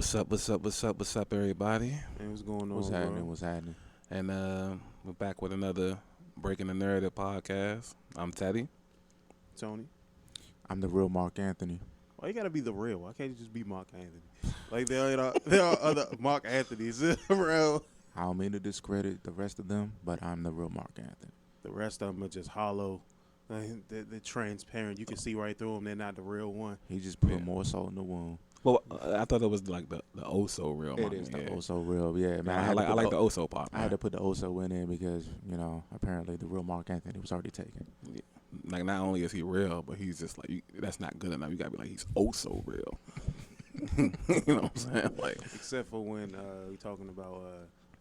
What's up? What's up? What's up? What's up, everybody? Hey, what's going on, What's bro? happening? What's happening? And we're back with another Breaking the Narrative podcast. I'm Teddy. Tony? I'm the real Mark Anthony. Why you gotta be the real? Why can't you just be Mark Anthony? Like there are other Mark Anthonys around. I don't mean to discredit the rest of them, but I'm the real Mark Anthony. The rest of them are just hollow. Like, they're transparent. You can see right through them. They're not the real one. He just put more salt in the wound. Well, I thought it was like the Oso real. It is the Oso real, yeah, man. I like the Oso part. I had to put the Oso in because apparently the real Mark Anthony was already taken. Yeah. Like not only is he real, but he's just like that's not good enough. You gotta be like he's Oso real. You know what I'm saying? Like Except for when we're talking about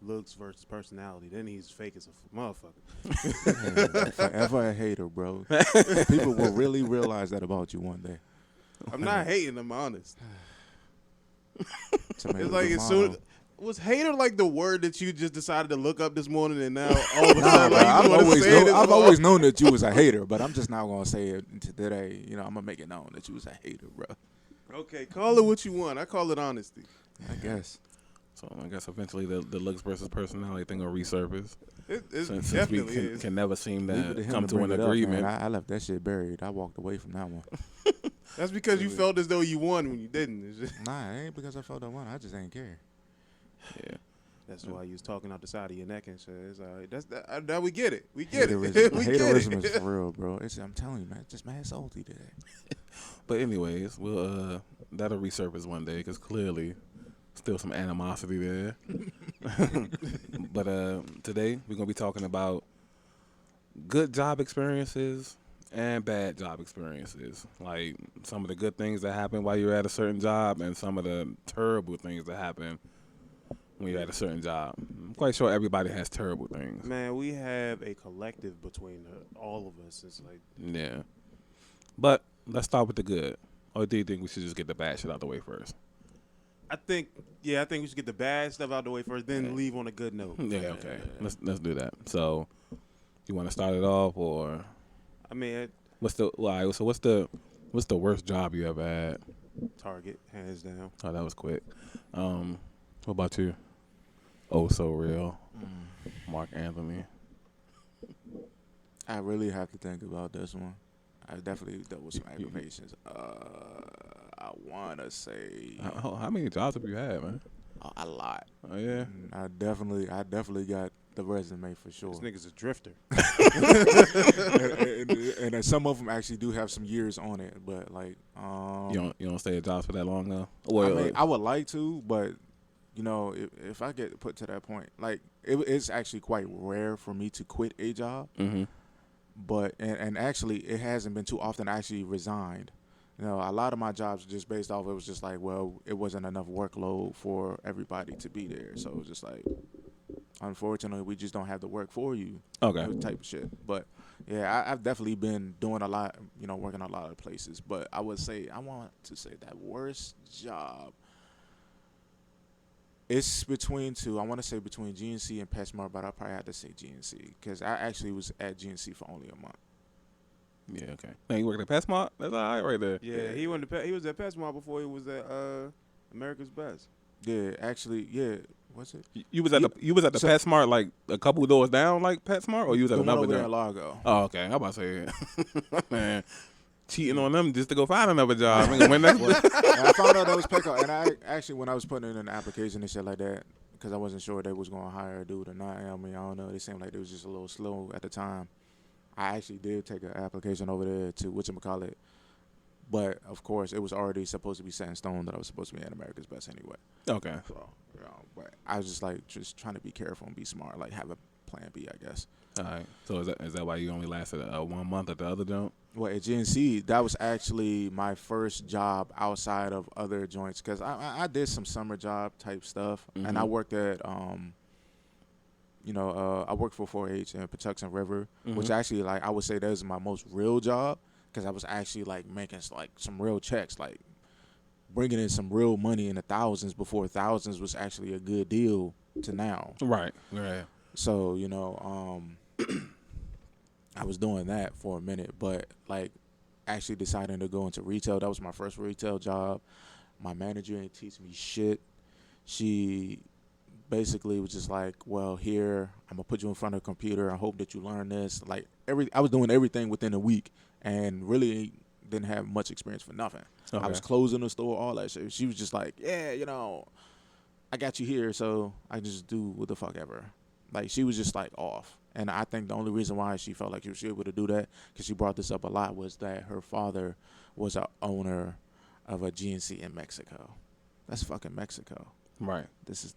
looks versus personality. Then he's fake as a motherfucker. Forever a hater, bro. People will really realize that about you one day. I'm not hating. I'm honest. Tomato, It's like as tomato. soon was hater like the word that you just decided to look up this morning and now all of a Nah, sudden bro, like, you wanna say it as I've well? always known that you was a hater, but I'm just not gonna say it today. I'm gonna make it known that you was a hater, bro. Okay, call it what you want. I call it honesty. I guess. so. I guess eventually the looks versus personality thing will resurface. It Since we definitely is. can never seem Leave it to him come to bring an it up, agreement. man. I left that shit buried. I walked away from that one. That's because you felt as though you won when you didn't. It's just- Nah, it ain't because I felt that one. I just ain't care. Yeah. That's why you was talking out the side of your neck and shit. It's all right. Now we get it. We get Haterism, it. We get haterism it. is for real, bro. I'm telling you, man. It's just mad salty today. But anyways, we'll that'll resurface one day because clearly still some animosity there. But today we're gonna be talking about good job experiences and bad job experiences. Like some of the good things that happen while you're at a certain job and some of the terrible things that happen when you're at a certain job. I'm quite sure everybody has terrible things. Man, we have a collective between all of us. It's like Yeah. But let's start with the good. Or do you think we should just get the bad shit out the way first? I think we should get the bad stuff out the way first, then leave on a good note. Yeah, okay. Let's do that. So, you want to start it off, or I mean, what's the worst job you ever had? Target, hands down. Oh, that was quick. What about you? Oh, so real, Mark Anthony. I really have to think about this one. I definitely dealt with some aggravations. I want to say How many jobs have you had, man? a lot. Oh yeah. I definitely got the resume for sure. This nigga's a drifter. and some of them actually do have some years on it, but like You don't stay at jobs for that long though. I mean, I would like to, but if I get put to that point, like it's actually quite rare for me to quit a job. Mm-hmm. But and actually, it hasn't been too often I actually resigned. A lot of my jobs were just based off. It was just like, well, it wasn't enough workload for everybody to be there, so it was just like, unfortunately, we just don't have the work for you. Okay. Type of shit. But yeah, I've definitely been doing a lot. Working a lot of places. But I want to say that worst job. It's between two. I want to say between GNC and PetSmart, but I probably had to say GNC because I actually was at GNC for only a month. Yeah. Okay. Now you working at PetSmart? That's all right, right there. Yeah, he was at PetSmart before he was at America's Best. Yeah, actually, yeah. What's it? You was at the PetSmart like a couple doors down, like PetSmart, or you was at The one another over there there? in Largo. Oh, okay. I'm about to say, man, cheating on them just to go find another job. Nigga, when that- And I found out that was Petco, and I actually, when I was putting in an application and shit like that, because I wasn't sure they was going to hire a dude or not. I mean, I don't know. They seemed like they was just a little slow at the time. I actually did take an application over there to whatchamacallit, but of course, it was already supposed to be set in stone that I was supposed to be at America's Best anyway. okay. So, but I was just trying to be careful and be smart, like have a plan B, I guess. All right. So is that why you only lasted 1 month at the other joint? Well, at GNC, that was actually my first job outside of other joints because I did some summer job type stuff, and I worked at I worked for 4-H in Patuxent River, which actually, like, I would say that was my most real job because I was actually, like, making, like, some real checks, like, bringing in some real money in the thousands before thousands was actually a good deal to now. Right. Right. So, I was doing that for a minute, but, like, actually deciding to go into retail, that was my first retail job. My manager ain't teach me shit. she basically was just like, well, here, I'm gonna put you in front of a computer. I hope that you learn this. Like I was doing everything within a week, and really didn't have much experience for nothing. Okay. I was closing the store, all that shit. She was just like, yeah, you know, I got you here, so I just do what the fuck ever. Like, she was just like off. And I think the only reason why she felt like she was able to do that, because she brought this up a lot, was that her father was a owner of a GNC in Mexico. That's fucking Mexico. Right. This is,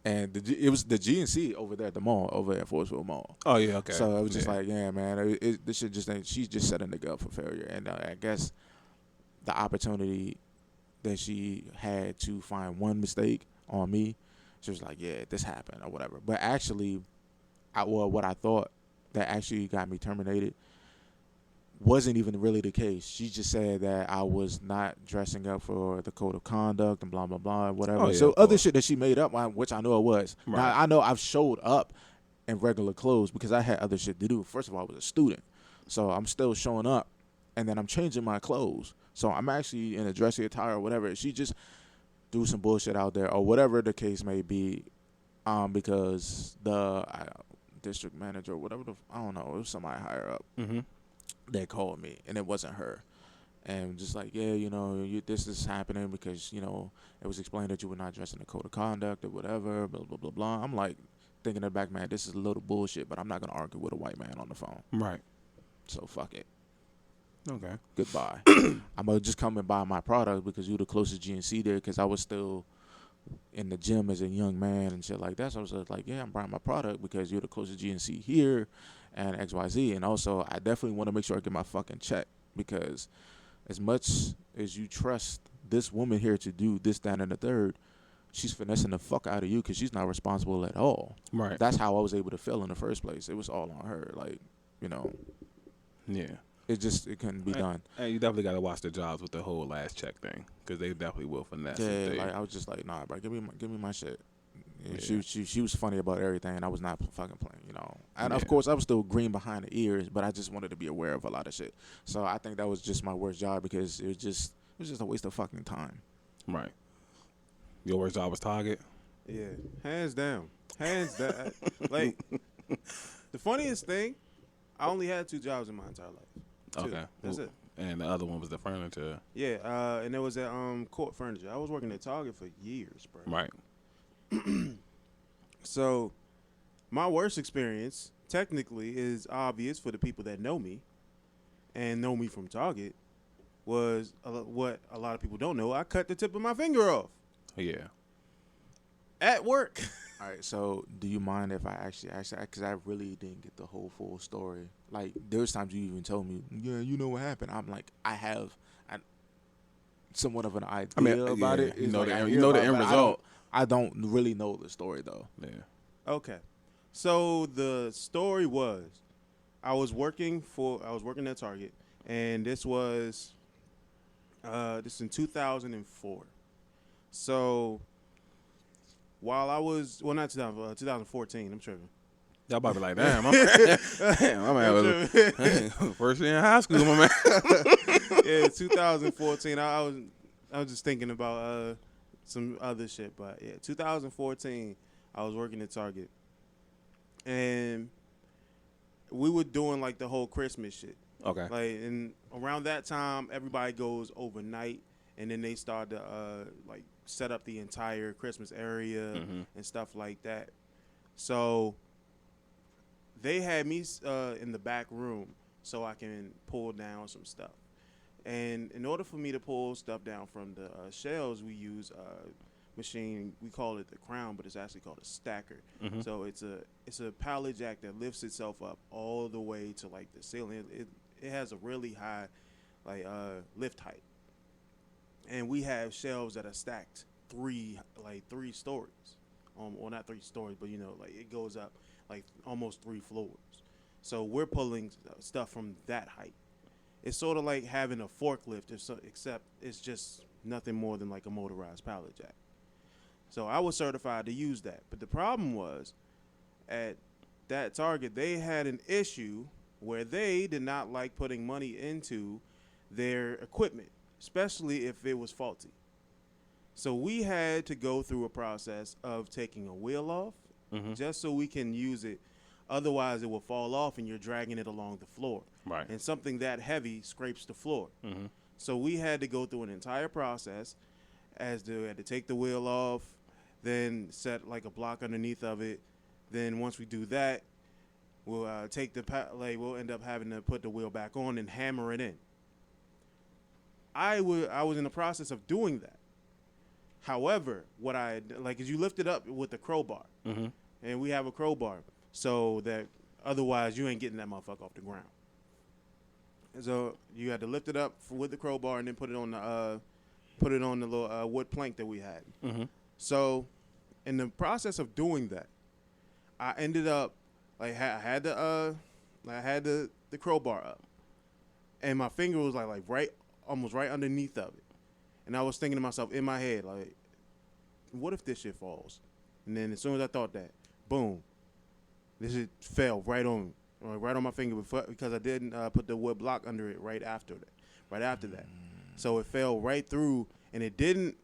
it was the GNC over there at the mall, over at Forestville Mall. Oh yeah. Okay. So it was just Yeah. like, yeah, man, this shit just ain't. She's just setting the nigga up for failure. And I guess the opportunity that she had to find one mistake on me, she was like, yeah, this happened or whatever. But actually, what I thought that actually got me terminated wasn't even really the case. She just said that I was not dressing up for the code of conduct and blah, blah, blah, whatever. Oh, yeah, so of other course. shit that she made up, which I know it was. Right. Now, I know I've showed up in regular clothes because I had other shit to do. First of all, I was a student. So I'm still showing up, and then I'm changing my clothes. So I'm actually in a dressy attire or whatever. She just threw some bullshit out there or whatever the case may be, because the district manager or whatever, I don't know, it was somebody higher up. Mm-hmm. They called me, and it wasn't her. And just like, yeah, you know, this is happening because, you know, it was explained that you were not dressing the code of conduct or whatever, blah, blah, blah, blah. I'm like, thinking in the back, man, this is a little bullshit, but I'm not going to argue with a white man on the phone. Right. So fuck it. Okay. Goodbye. I'm going to just come and buy my product because you're the closest GNC there, because I was still in the gym as a young man and shit like that. So I was just like, yeah, I'm buying my product because you're the closest GNC here and XYZ. And also, I definitely want to make sure I get my fucking check, because as much as you trust this woman here to do this, that, and the third, she's finessing the fuck out of you because she's not responsible at all. Right. That's how I was able to fail in the first place. It was all on her. Like, you know, Yeah. it couldn't be done. Hey, you definitely got to watch the jobs with the whole last check thing, because they definitely will finesse. Yeah, if they, like I was just like, nah, bro, give me my shit. And Yeah. She was funny about everything, and I was not fucking playing, you know. And Yeah. of course, I was still green behind the ears, but I just wanted to be aware of a lot of shit. So I think that was just my worst job, because it was just a waste of fucking time. Right. Your worst job was Target. Yeah, hands down. Like, the funniest thing, I only had 2 jobs in my entire life. 2. Okay. That's it. And the other one was the furniture. Yeah, and it was at Court Furniture. I was working at Target for years, bro. Right. So, my worst experience, technically, is obvious for the people that know me and know me from Target, was what a lot of people don't know. I cut the tip of my finger off Yeah. at work. All right, so do you mind if I actually because I really didn't get the whole full story. Like, there's times you even told me, yeah, you know what happened. I'm like, I have somewhat of an idea about yeah, it. you It's know like the I end- hear you know the about it, end but result. I don't really know the story, though. Yeah. Okay. So the story was, I was working at Target, and this was in 2004. So while I was, well, not 2014, I'm tripping. Y'all about to be like, damn, my man was first year in high school, my man. Yeah, 2014. I was just thinking about some other shit, but yeah, 2014. I was working at Target, and we were doing like the whole Christmas shit. Okay. Like, and around that time, everybody goes overnight, and then they start to like set up the entire Christmas area and stuff like that. So they had me in the back room so I can pull down some stuff. And in order for me to pull stuff down from the shelves, we use a machine. We call it the crown, but it's actually called a stacker. So it's a pallet jack that lifts itself up all the way to like the ceiling. It has a really high like lift height. And we have shelves that are stacked three stories. Well, not 3 stories, but you know, like it goes up like almost 3 floors. So we're pulling stuff from that height. It's sort of like having a forklift, except it's just nothing more than like a motorized pallet jack. So I was certified to use that. But the problem was, at that Target, they had an issue where they did not like putting money into their equipment, especially if it was faulty. So we had to go through a process of taking a wheel off just so we can use it. Otherwise, it will fall off and you're dragging it along the floor. Right. And something that heavy scrapes the floor. So we had to go through an entire process we had to take the wheel off, then set like a block underneath of it. Then once we do that, we'll we'll end up having to put the wheel back on and hammer it in. I was in the process of doing that. However, what I like is you lift it up with the crowbar, and we have a crowbar, so that otherwise you ain't getting that motherfucker off the ground. So you had to lift it up with the crowbar and then put it on the little wood plank that we had. So, in the process of doing that, I ended up I had the crowbar up, and my finger was like almost right underneath of it, and I was thinking to myself in my head like, what if this shit falls? And then as soon as I thought that, boom, this shit fell right on my finger because I didn't put the wood block under it right after that. So it fell right through, and it didn't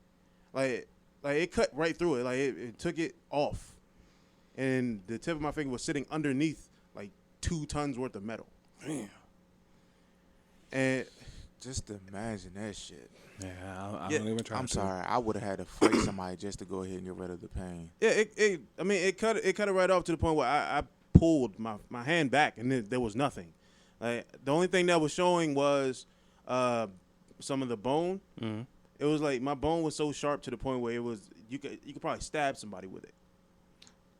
like it cut right through it. Like it took it off, and the tip of my finger was sitting underneath like 2 tons worth of metal. Damn. And Just imagine that shit. Yeah, I don't even try. I'm sorry. I would have had to fight somebody just to go ahead and get rid of the pain. yeah, it cut it right off to the point where I pulled my hand back, and there was nothing. Like the only thing that was showing was some of the bone. It was like my bone was so sharp to the point where it was you could probably stab somebody with it.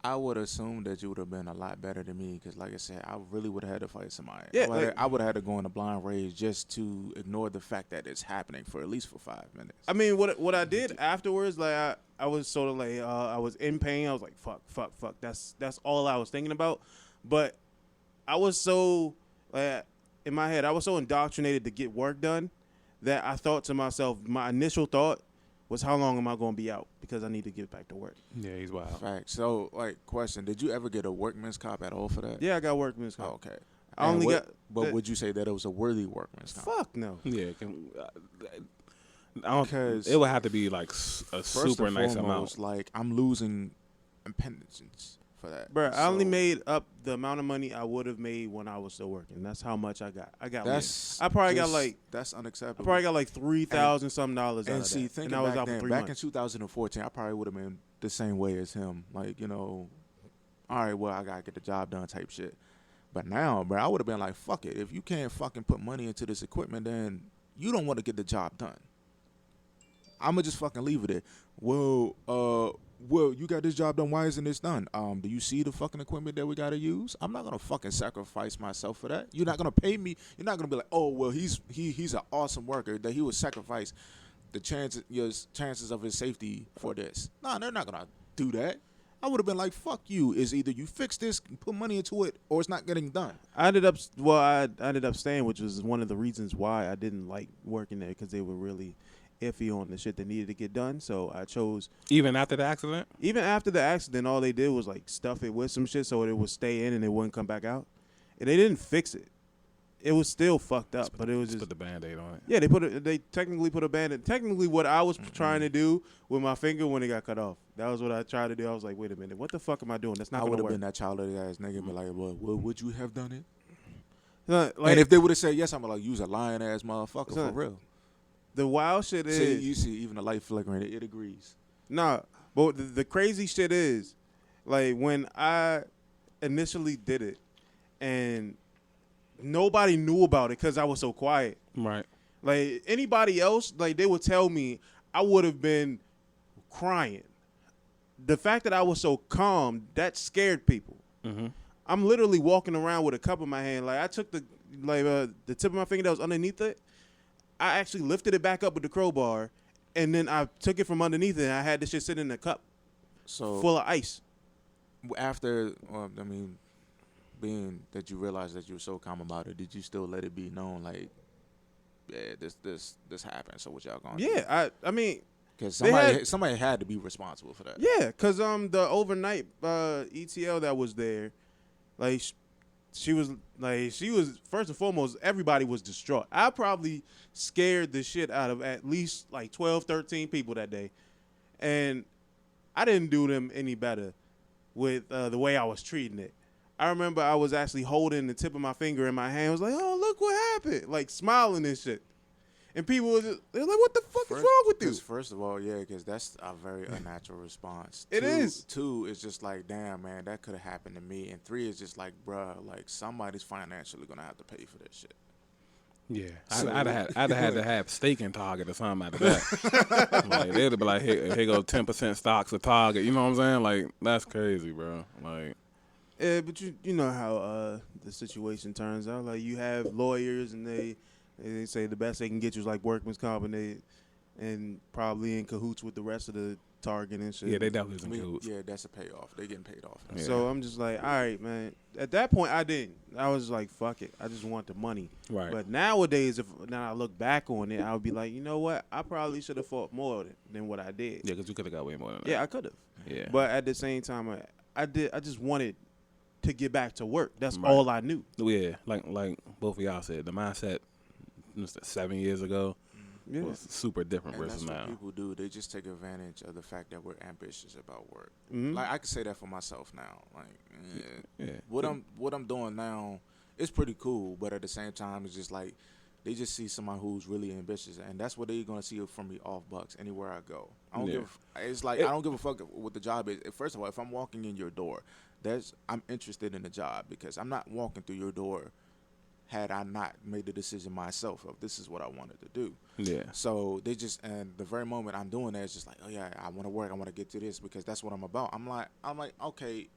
I would assume that you would have been a lot better than me because, like I said, I really would have had to fight somebody. Yeah, I would have had to go in a blind rage just to ignore the fact that it's happening for at least 5 minutes. I mean, what I did afterwards, like I was sort of like I was in pain. I was like, fuck. That's all I was thinking about. But I was so in my head, I was so indoctrinated to get work done that I thought to myself, my initial thought was, how long am I going to be out? Because I need to get back to work. Yeah, he's wild. Fact. So, question: did you ever get a workman's comp at all for that? Yeah, I got workman's Oh, comp. okay. I only got. But would you say that it was a worthy workman's comp? Fuck no. Yeah, I don't. Because It would have to be like a First super and nice foremost, amount. like I'm losing independence for that. Bro, I only So, made up the amount of money I would have made when I was still working. That's how much I got. I got. That's I probably got just- like. that's I unacceptable. probably got like $3,000 something dollars out And of see, that. thinking And I was back out for then, 3 back in months. 2014, I probably would have been the same way as him. Like, all right, well, I gotta get the job done type shit. But now, bro, I would have been like, fuck it. If you can't fucking put money into this equipment, then you don't want to get the job done. I'ma just fucking leave it there. Well, you got this job done. Why isn't this done? Do you see the fucking equipment that we gotta use? I'm not gonna fucking sacrifice myself for that. You're not gonna pay me. You're not gonna be like, oh, well, he's an awesome worker that he would sacrifice the chances of his safety for this. No, they're not gonna do that. I would have been like, fuck you. Is either you fix this, put money into it, or it's not getting done. I ended up staying, which was one of the reasons why I didn't like working there, because they were really iffy on the shit that needed to get done. So I chose, Even after the accident. even after the accident, all they did was like stuff it with some shit so it would stay in and it wouldn't come back out. And they didn't fix it. It was still fucked up, but it was Just just put the Band-Aid on it. yeah. They technically put a band-aid. Technically, what I was trying to do with my finger when it got cut off, that was what I tried to do. I was like, wait a minute, what the fuck am I doing? That's not I would gonna have work. been that childhood ass nigga and be like, well, would you have done it? Like, And if they would have said yes, I'm like, use a lying ass motherfucker Son, for real. the wild shit is, See, you see, even the light flickering, it agrees. nah, but the crazy shit is, like, when I initially did it and nobody knew about it because I was so quiet. Right. Like, anybody else, like, they would tell me, I would have been crying. The fact that I was so calm, that scared people. Mm-hmm. I'm literally walking around with a cup in my hand. Like, I took the tip of my finger that was underneath it. I actually lifted it back up with the crowbar, and then I took it from underneath it, and I had this shit sitting in a cup So full of ice. after, being that you realized that you were so calm about it, did you still let it be known, like, yeah, this happened? So what y'all gonna do? Yeah, I mean, Because They somebody had to be responsible for that. yeah, because the overnight ETL that was there, like, she was first and foremost, everybody was distraught. I probably scared the shit out of at least like 12, 13 people that day. And I didn't do them any better with the way I was treating it. I remember I was actually holding the tip of my finger in my hand. I was like, oh, look what happened. Like, smiling and shit. And people they're like, what the fuck is wrong with you? First of all, yeah, because that's a very unnatural response. It is. Two is just like, damn, man, that could have happened to me. And three is just like, bruh, like somebody's financially gonna have to pay for this shit. Yeah, I'd have had to have stake in Target or something out of that. Like they'd be like, here go 10% stocks of Target. You know what I'm saying? Like that's crazy, bro. Like, yeah, but you know how the situation turns out. Like you have lawyers and they say the best they can get you is like workman's comp, and probably in cahoots with the rest of the Target and shit. yeah, they definitely was in cahoots. Yeah, that's a payoff. They getting paid off. Yeah. So I'm just like, all right, man. At that point, I didn't. I was like, fuck it. I just want the money. Right. But nowadays, if now I look back on it, I would be like, you know what? I probably should have fought more than what I did. Yeah, because you could have got way more than that. Yeah, I could have. Yeah. But at the same time, I just wanted to get back to work. That's Right. all I knew. Yeah, like both of y'all said, the mindset 7 years ago Yeah. was super different And versus that's now. what people do. They just take advantage of the fact that we're ambitious about work. Mhm. Like I can say that for myself now. Like, Yeah. what I'm doing now is pretty cool, but at the same time, it's just like they just see somebody who's really ambitious, and that's what they're gonna see from me off bucks anywhere I go. I don't Yeah. It's like I don't give a fuck what the job is. First of all, if I'm walking in your door, I'm interested in the job because I'm not walking through your door had I not made the decision myself of this is what I wanted to do. Yeah. So they just, and the very moment I'm doing that, it's just like, oh yeah, I want to work, I want to get to this because that's what I'm about. I'm like, okay,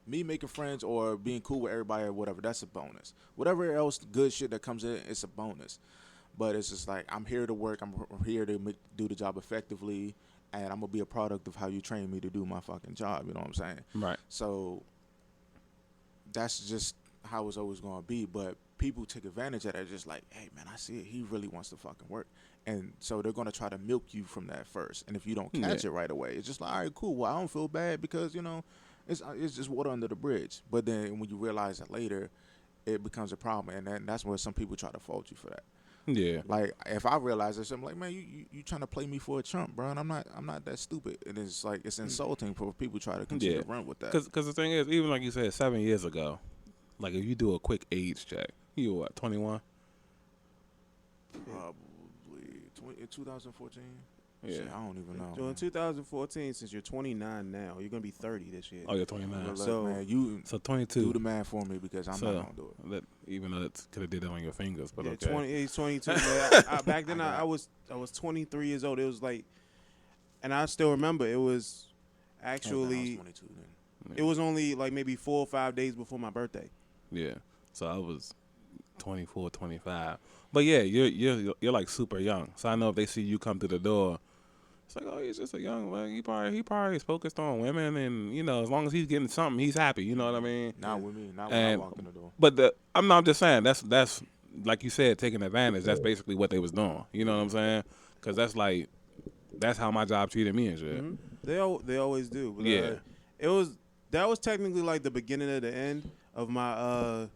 me making friends or being cool with everybody or whatever, that's a bonus. Whatever else good shit that comes in, it's a bonus. But it's just like, I'm here to work, I'm here to do the job effectively, and I'm gonna be a product of how you train me to do my fucking job. You know what I'm saying? Right. So that's just how it's always gonna be. But people take advantage of that, just like, hey man, I see it. He really wants to fucking work, and so they're gonna try to milk you from that first. And if you don't catch it right away, it's just like, all right, cool. Well, I don't feel bad because it's just water under the bridge. But then when you realize it later, it becomes a problem, and then that's where some people try to fault you for that. Yeah. Like if I realize this, I'm like, man, you trying to play me for a chump, bro, and I'm not that stupid. And it's like it's insulting for people try to continue to run with that. Because the thing is, even like you said, 7 years ago, like if you do a quick age check, you were what, 21? Probably in 2014. Yeah. Shit, I don't even know. So in 2014, since you're 29 now, you're gonna be 30 this year. Oh, you're 29. Look, So- man, you So do 22. the math for me because I'm So, not gonna do it. that, even though it could have did that on your fingers, but Yeah, okay. he's 22. Man. Back then, I was 23 years old. It was like, and I still remember it was I was actually 22 then. it was only like maybe 4 or 5 days before my birthday. Yeah. So I was 24, 25. But yeah, you're like super young. So I know if they see you come through the door, it's like, oh, he's just a young man. He probably is focused on women, and as long as he's getting something, he's happy. You know what I mean? Not with me. Not when I And- walk in the door. But I'm just saying that's like you said, taking advantage. That's basically what they was doing. You know what I'm saying? Because that's how my job treated me and shit. Mhm. They always do. But, Yeah. that was technically like the beginning of the end of my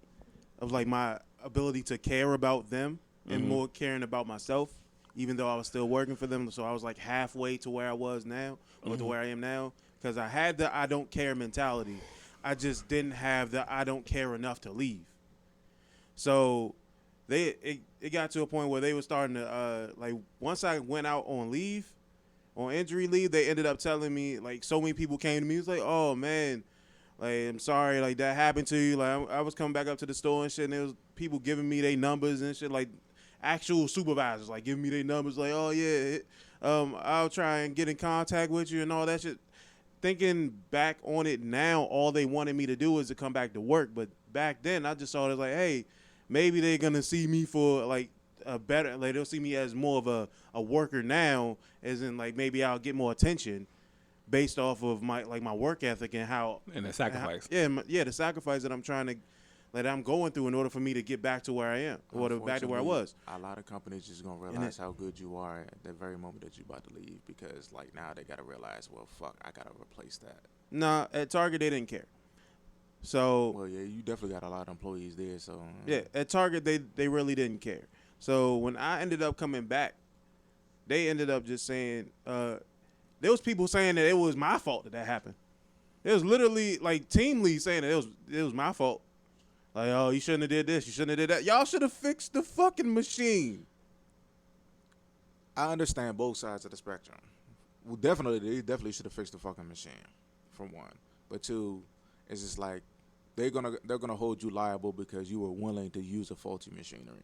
my ability to care about them and Mhm. more caring about myself, even though I was still working for them. So I was like halfway to where I was now, or to where I am now, because I had the I don't care mentality. I just didn't have the I don't care enough to leave. So it got to a point where they were starting to like once I went out on leave, on injury leave, they ended up telling me, like, so many people came to me. It was like, oh man, like, I'm sorry, like that happened to you. Like I was coming back up to the store and shit, and there was people giving me their numbers and shit, like actual supervisors, like giving me their numbers, like, oh yeah, I'll try and get in contact with you and all that shit. Thinking back on it now, all they wanted me to do was to come back to work. But back then, I just saw it as like, hey, maybe they're gonna see me for like a better, like they'll see me as more of a worker now, as in like maybe I'll get more attention based off of my work ethic and how And the sacrifice. the sacrifice that I'm trying to, that I'm going through in order for me to get back to where I am, or back to where I was. A lot of companies just gonna realize how good you are at the very moment that you're about to leave, because like now they gotta realize, well, fuck, I gotta replace that. Nah, at Target they didn't care. So Well, yeah, you definitely got a lot of employees there, so yeah, at Target they really didn't care. So when I ended up coming back, they ended up just saying, there was people saying that it was my fault that happened. It was literally like team lead saying that it was my fault. Like, oh, you shouldn't have did this. You shouldn't have did that. Y'all should have fixed the fucking machine. I understand both sides of the spectrum. Well, they definitely should have fixed the fucking machine, for one. But two, it's just like they're gonna hold you liable because you were willing to use a faulty machinery.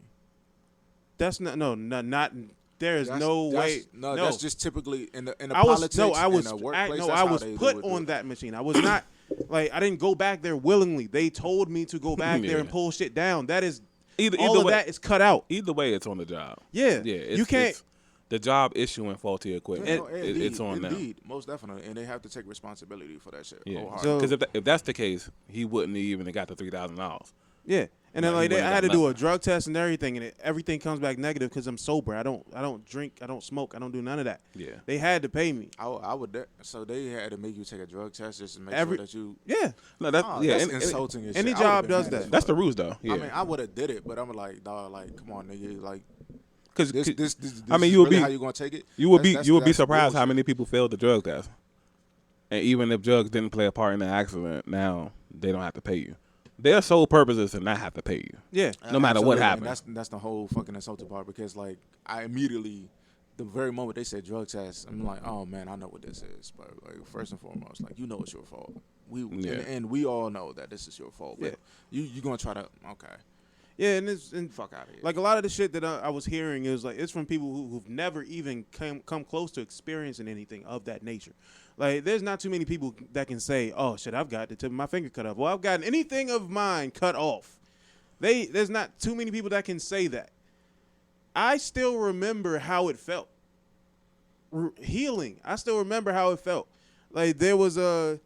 That's not there is no way. No, that's just typically in the I was politics. I was in the workplace. no, that's I how was they put do it. on that machine. I was not like I didn't go back there willingly. They told me to go back there Yeah. and pull shit down. That is Either all of way, that is cut out. Either way, it's on the job. Yeah, Yeah, you can't. It's the job issuing faulty equipment. No, It's on them. Indeed, most definitely, and they have to take responsibility for that shit. Yeah, wholeheartedly. So- because if that's the case, he wouldn't even have got the $3,000. Yeah, and then No, like he I wouldn't had to got do a nothing. drug test and everything, and everything comes back negative because I'm sober. I don't drink. I don't smoke. I don't do none of that. Yeah, They had to pay me. I would. So they had to make you take a drug test just to make Every- sure that you. Yeah, no, that's Oh, yeah. that's and- insulting. as any shit. I would've job been does mad that. as that's fuck. the rules, though. Yeah, I mean, I would have did it, but I'm like, dog, like, come on, nigga, like, because this I mean, is you would really be- how you gonna take it? you would That's be surprised how bullshit. many people failed the drug test, and even if drugs didn't play a part in the accident, now they don't have to pay you. Their sole purpose is to not have to pay you, yeah. no matter what Absolutely, happens. and that's the whole fucking insulting part because like I immediately, the very moment they said drug test, I'm like, oh man, I know what this is. But like first and foremost, like you know it's your fault. Yeah. And we all know that this is your fault. But you gonna try to Yeah, and fuck out of here. like a lot of the shit that I was hearing is like it's from people who've never even come close to experiencing anything of that nature. Like there's not too many people that can say, "Oh shit, I've got the tip of my finger cut off." Well, I've gotten anything of mine cut off. There's not too many people that can say that. I still remember how it felt. Healing. I still remember how it felt. Like there was a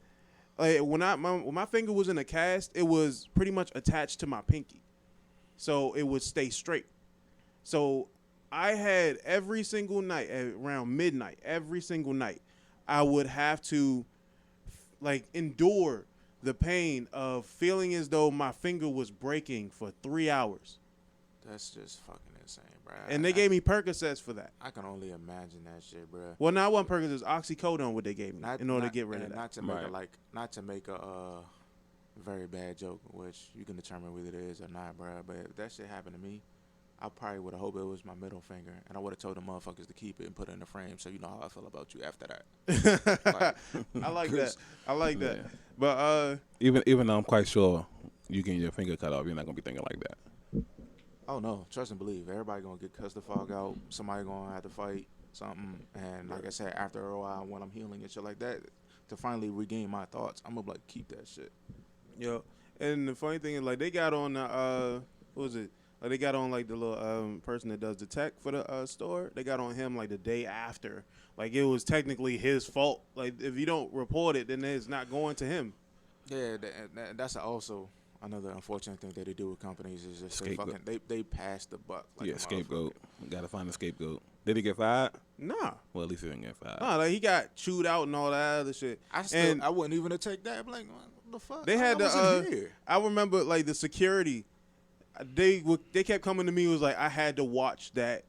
like when my finger was in a cast, it was pretty much attached to my pinky. So it would stay straight. So I had every single night at around midnight, every single night, I would have to like endure the pain of feeling as though my finger was breaking for 3 hours. That's just fucking insane, bro. And they gave me Percocets for that. I can only imagine that shit, bro. Well, not one Percocet, it was oxycodone what they gave me in order to get rid of that. Not to make Right. not to make a very bad joke, which you can determine whether it is or not, bro. But if that shit happened to me, I probably would have hoped it was my middle finger, and I would have told the motherfuckers to keep it and put it in the frame, so you know how I feel about you after that. I like that. I like that. Yeah. But Even though I'm quite sure you getting your finger cut off, you're not gonna be thinking like that. Oh no, trust and believe. Everybody gonna get cussed the fuck out. Somebody gonna have to fight something, and like I said, after a while, when I'm healing and shit like that, to finally regain my thoughts, I'm gonna be like keep that shit. yo, and the funny thing is, like, they got on the what was it? Like, they got on like the little person that does the tech for the store. They got on him like the day after. Like it was technically his fault. Like if you don't report it, then it's not going to him. Yeah, that's also another unfortunate thing that they do with companies is just they Scapegoat. fucking they pass the buck. Like Yeah, a scapegoat. motherfucker. Got to find a scapegoat. Did he get fired? Nah, Well, at least he didn't get fired. nah. Like he got chewed out and all that other shit. And I wouldn't even have take that. I'm like, what the fuck? they had I wasn't the. here. I remember like the security. They kept coming to me. It was like I had to watch that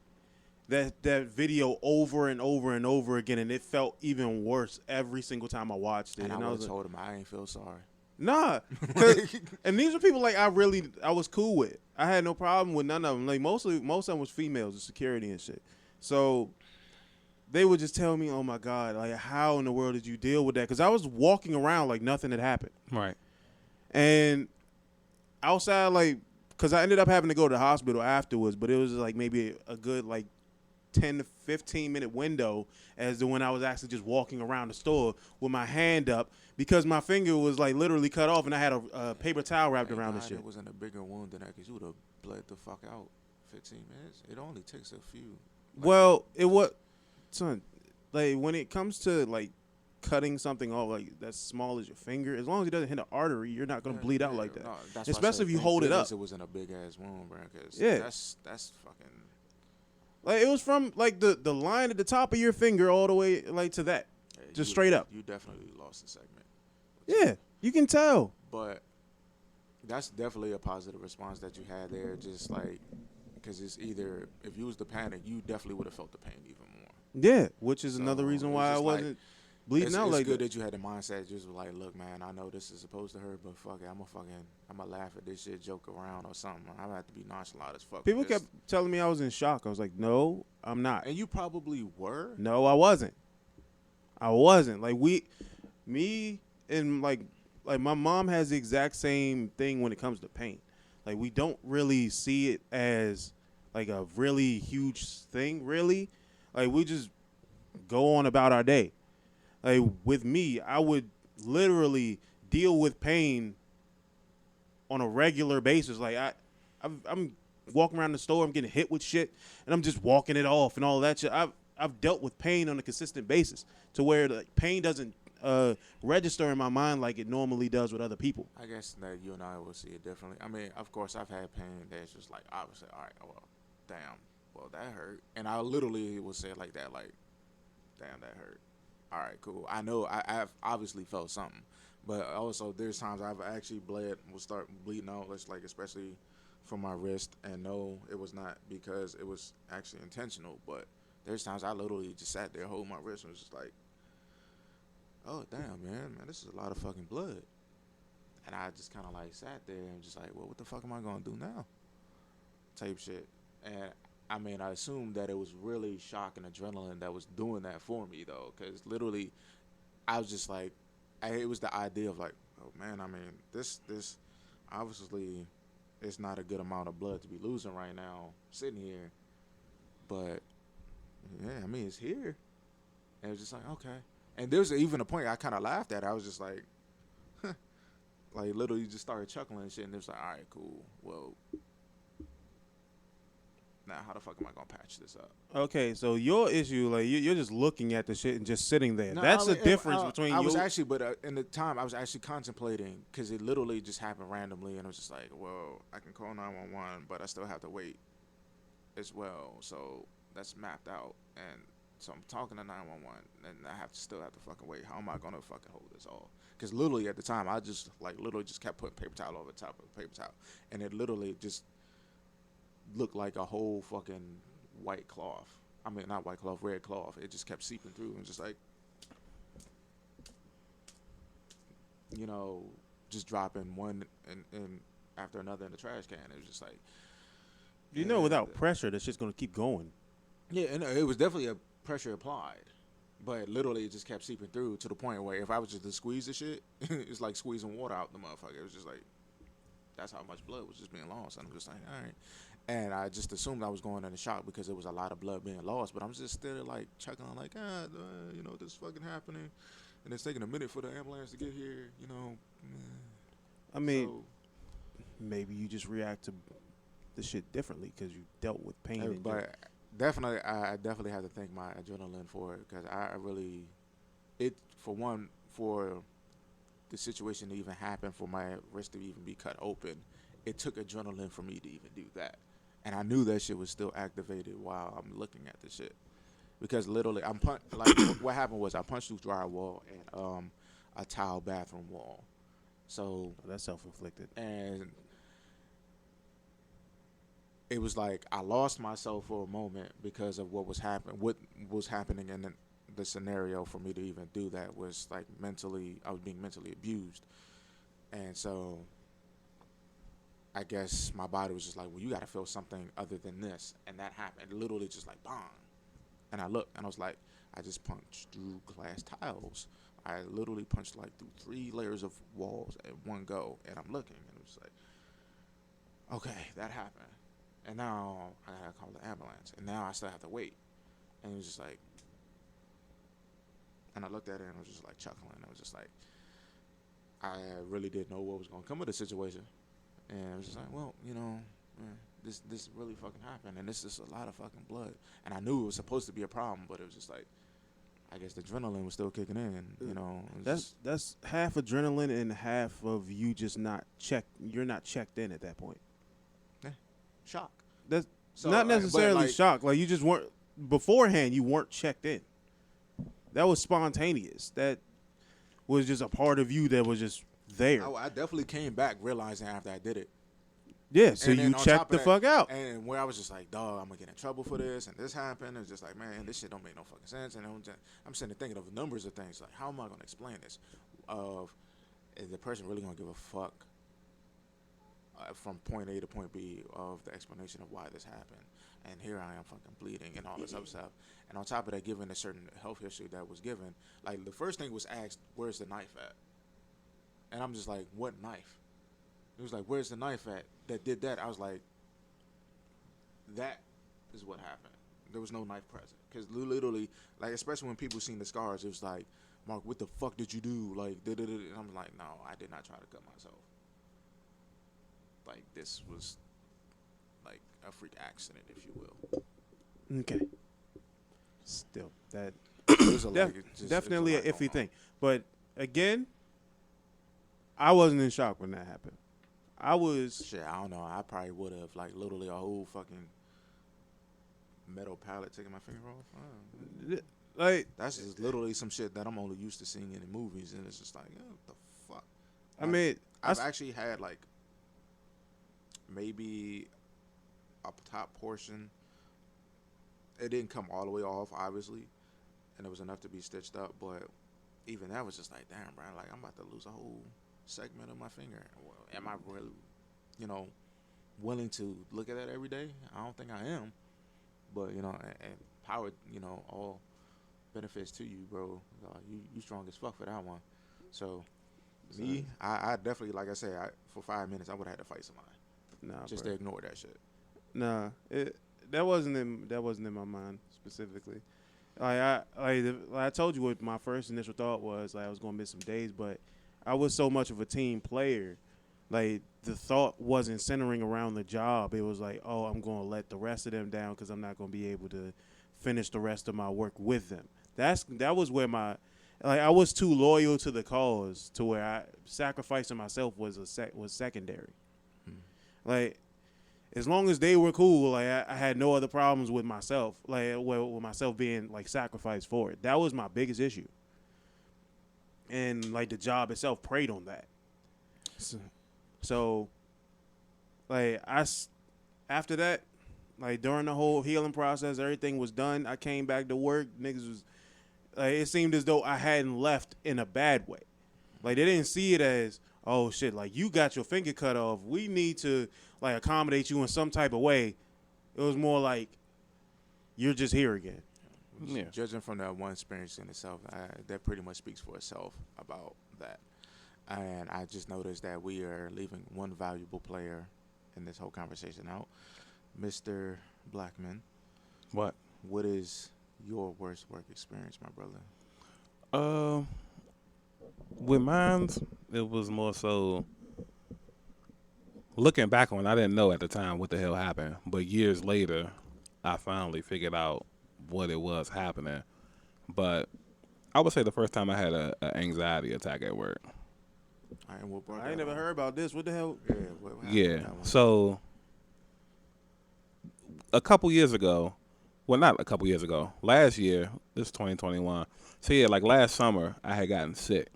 video over and over and over again, and it felt even worse every single time I watched it. And I I would was have like, told him I ain't feel sorry. nah. 'Cause- and these were people like I was cool with. I had no problem with none of them. Like most of them was females, the security and shit. So they would just tell me, "Oh my god, like how in the world did you deal with that?" Because I was walking around like nothing had happened, Right. and outside like. Because I ended up having to go to the hospital afterwards, but it was like maybe a good like 10 to 15 minute window as to when I was actually just walking around the store with my hand up because my finger was like literally cut off and I had a paper towel wrapped around the shit. It wasn't a bigger wound than that because you would have bled the fuck out 15 minutes. It only takes a few. Well, it was, son, like when it comes to like cutting something off like that's small as your finger, as long as it doesn't hit an artery, you're not gonna bleed out like that. No, that's why I Especially said if you thank hold it goodness up. It wasn't a big ass wound, bro. Cause Yeah. that's fucking. Like it was from like the line at the top of your finger all the way like to that, Yeah, just you- straight up. You definitely lost a segment, Yeah, you can tell. but that's definitely a positive response that you had there. Just like because it's either if you was to panic, you definitely would have felt the pain even more. Yeah, which is another So, reason it's why I just like- wasn't bleeding out it's like good that. that you had the mindset just like, look, man, I know this is supposed to hurt, but fuck it, I'm gonna laugh at this shit, joke around or something. I have to be nonchalant as fuck. People with this. kept telling me I was in shock. I was like, no, I'm not. And you probably were. No, I wasn't. I wasn't. Like me and like my mom has the exact same thing when it comes to pain. Like we don't really see it as like a really huge thing, really. Like we just go on about our day. Like with me, I would literally deal with pain on a regular basis. Like I'm walking around the store, I'm getting hit with shit, and I'm just walking it off and all that shit. I've dealt with pain on a consistent basis to where the pain doesn't register in my mind like it normally does with other people. I guess that you and I will see it differently. I mean, of course, I've had pain that's just like, obviously, all right, well, damn, well, that hurt. And I literally will say it like that, like, damn, that hurt. All right, cool. I know I've obviously felt something. But also, there's times I've actually will start bleeding out, like especially from my wrist. And no, it was not because it was actually intentional. But there's times I literally just sat there holding my wrist and was just like, oh, damn, man, this is a lot of fucking blood. And I just kind of like sat there and just like, well, what the fuck am I going to do now? Type shit. And I mean, I assumed that it was really shock and adrenaline that was doing that for me, though. Because literally, I was just like, it was the idea of like, oh, man, I mean, this obviously is not a good amount of blood to be losing right now sitting here. But, yeah, I mean, it's here. And it was just like, okay. And there was even a point I kind of laughed at. I was just like, huh. Like, literally just started chuckling and shit. And it was like, all right, cool. Well, now how the fuck am I going to patch this up? Okay, so your issue, like you're just looking at the shit and just sitting there. No, That's I the mean, difference between I you. was actually, but in the time, I was actually contemplating because it literally just happened randomly. And I was just like, well, I can call 911, but I still have to wait as well. So that's mapped out. And so I'm talking to 911, and I still have to fucking wait. How am I gonna fucking hold this off? Because literally at the time, I just literally just kept putting paper towel over the top of paper towel, and it literally just looked like a whole fucking white cloth. I mean, not white cloth, red cloth. It just kept seeping through, and just like, you know, just dropping one and after another in the trash can. It was just like, you know, without pressure, that shit's gonna keep going. yeah, and it was definitely a pressure applied, but literally it just kept seeping through to the point where if I was just to squeeze the shit, it's like squeezing water out the motherfucker. It was just like, that's how much blood was just being lost. And I'm just like, all right. And I just assumed I was going into shock because there was a lot of blood being lost, but I'm just still like chuckling like, you know, this is fucking happening, and it's taking a minute for the ambulance to get here, you know. I mean, So, maybe you just react to the shit differently because you dealt with pain. And but definitely, I definitely have to thank my adrenaline for it because I really, for the situation to even happen, for my wrist to even be cut open, it took adrenaline for me to even do that. And I knew that shit was still activated while I'm looking at the shit. Because literally, what happened was I punched through drywall and a tile bathroom wall. So that's self-inflicted. and it was like I lost myself for a moment because of what was happening in the scenario. For me to even do that was like I was being mentally abused. And so I guess my body was just like, well, you got to feel something other than this. And that happened. Literally just like, bang. And I looked, and I was like, I just punched through glass tiles. I literally punched like through 3 layers of walls at one go. And I'm looking, and it was like, okay, that happened. And now I got to call the ambulance. And now I still have to wait. And it was just like, and I looked at it, and I was just like chuckling. I was just like, I really didn't know what was going to come of the situation. And I was just like, well, you know, this really fucking happened, and this is a lot of fucking blood. And I knew it was supposed to be a problem, but it was just like, I guess the adrenaline was still kicking in, you know. That's half adrenaline and half of you just not checked. You're not checked in at that point. Yeah, shock. That's So, not necessarily but, like, shock. Like you just weren't beforehand. You weren't checked in. That was spontaneous. That was just a part of you that was just there. I definitely came back realizing after I did it. Yeah, so And then you on check top the of that- fuck out. And where I was just like, dog, I'm gonna get in trouble for this, and this happened. It's just like, man, this shit don't make no fucking sense. And I'm sitting there thinking of numbers of things. Like, how am I gonna explain this? Is the person really gonna give a fuck from point A to point B of the explanation of why this happened? And here I am fucking bleeding and all this other stuff. And on top of that, given a certain health history that was given, like the first thing was asked, where's the knife at? And I'm just like, what knife? It was like, where's the knife at that did that? I was like, that is what happened. There was no knife present. Because literally, like, especially when people seen the scars, it was like, Mark, what the fuck did you do? Like, and I'm like, no, I did not try to cut myself. Like, this was like a freak accident, if you will. Okay. Still, that It was a, def- like, just- definitely it an was a lot iffy going thing. But again, I wasn't in shock when that happened. I on. was. Shit, I don't know. I probably would have, like, literally a whole fucking metal pallet taking my finger off. Like, That's just literally some shit that I'm only used to seeing in the movies, and it's just like, what the fuck? I mean, I've actually had, like, maybe a top portion. It didn't come all the way off, obviously, and it was enough to be stitched up, but even that was just like, damn, bro, like, I'm about to lose a whole segment of my finger. Well, am I really, willing to look at that every day? I don't think I am, but, and power, all benefits to you, bro. You strong as fuck for that one. So, me, I definitely, like I said, for 5 minutes, I would have had to fight somebody just to ignore that shit. Nah, that wasn't in my mind specifically. Like I told you what my first initial thought was. Like, I was gonna miss some days, but I was so much of a team player. Like, the thought wasn't centering around the job. It was like, oh, I'm gonna let the rest of them down because I'm not gonna be able to finish the rest of my work with them. That was where I was too loyal to the cause to where sacrificing myself was secondary. Like, as long as they were cool, like, I had no other problems with myself, like, with myself being, like, sacrificed for it. That was my biggest issue. And, like, the job itself preyed on that. So like, after that, like, during the whole healing process, everything was done. I came back to work. Niggas was, like, it seemed as though I hadn't left in a bad way. Like, they didn't see it as, oh, shit, like, you got your finger cut off. We need to, like, accommodate you in some type of way. It was more like, you're just here again. Yeah. Judging from that one experience in itself, that pretty much speaks for itself about that. And I just noticed that we are leaving one valuable player in this whole conversation out. Mr. Blackman. What? What is your worst work experience, my brother? With mine, it was more so looking back on. I didn't know at the time what the hell happened, but years later, I finally figured out what it was happening. But I would say the first time I had an anxiety attack at work. I ain't never heard about this. What the hell? Yeah. What happened Yeah. with that one? So a couple years ago, well, not a couple years ago, last year, this is 2021. So yeah, like last summer, I had gotten sick,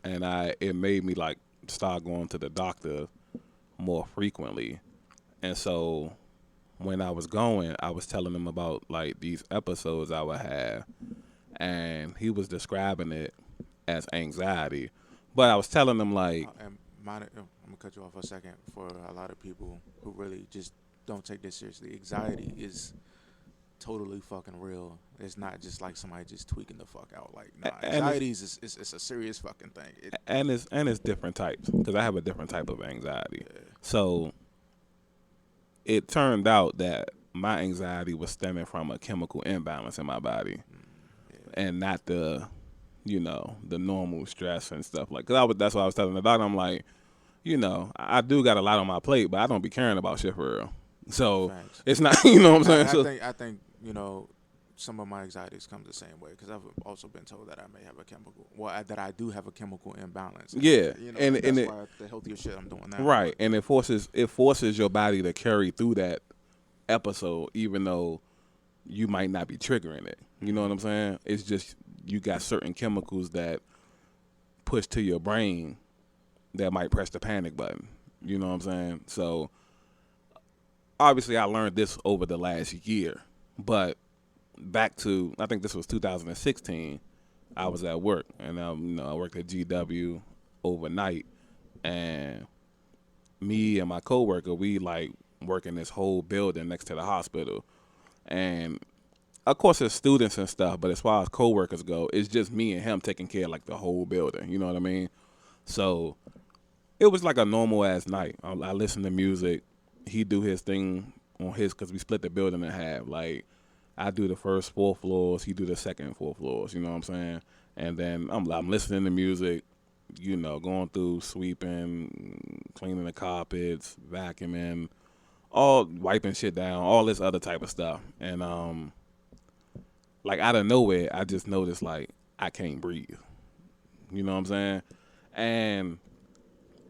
and it made me like start going to the doctor more frequently. And so when I was going, I was telling him about like these episodes I would have, and he was describing it as anxiety. But I was telling him like, I'm gonna cut you off for a second. For a lot of people who really just don't take this seriously, anxiety is totally fucking real. It's not just like somebody just tweaking the fuck out. Like, nah, anxiety is it's a serious fucking thing. and it's different types, because I have a different type of anxiety. Yeah. So it turned out that my anxiety was stemming from a chemical imbalance in my body, and not the normal stress and stuff. Like, that's what I was telling the doctor. I'm like, I do got a lot on my plate, but I don't be caring about shit for real. So Thanks. It's not, you know what I'm saying? I think some of my anxieties come the same way, because I've also been told that I may have that I do have a chemical imbalance. Yeah, and that's why the healthier shit I'm doing now. Right, and it forces your body to carry through that episode, even though you might not be triggering it. You know what I'm saying? It's just you got certain chemicals that push to your brain that might press the panic button. You know what I'm saying? So obviously I learned this over the last year, but back to, I think this was 2016, I was at work, and I worked at GW overnight, and me and my coworker, we like work in this whole building next to the hospital, and of course there's students and stuff, but as far as coworkers go, it's just me and him taking care of like the whole building. You know what I mean? So it was like a normal ass night. I listened to music. He do his thing on his, because we split the building in half. Like, I do the first 4 floors, he do the second 4 floors. You know what I'm saying? And then I'm listening to music, going through sweeping, cleaning the carpets, vacuuming, all wiping shit down, all this other type of stuff. And like out of nowhere, I just noticed like I can't breathe. You know what I'm saying? And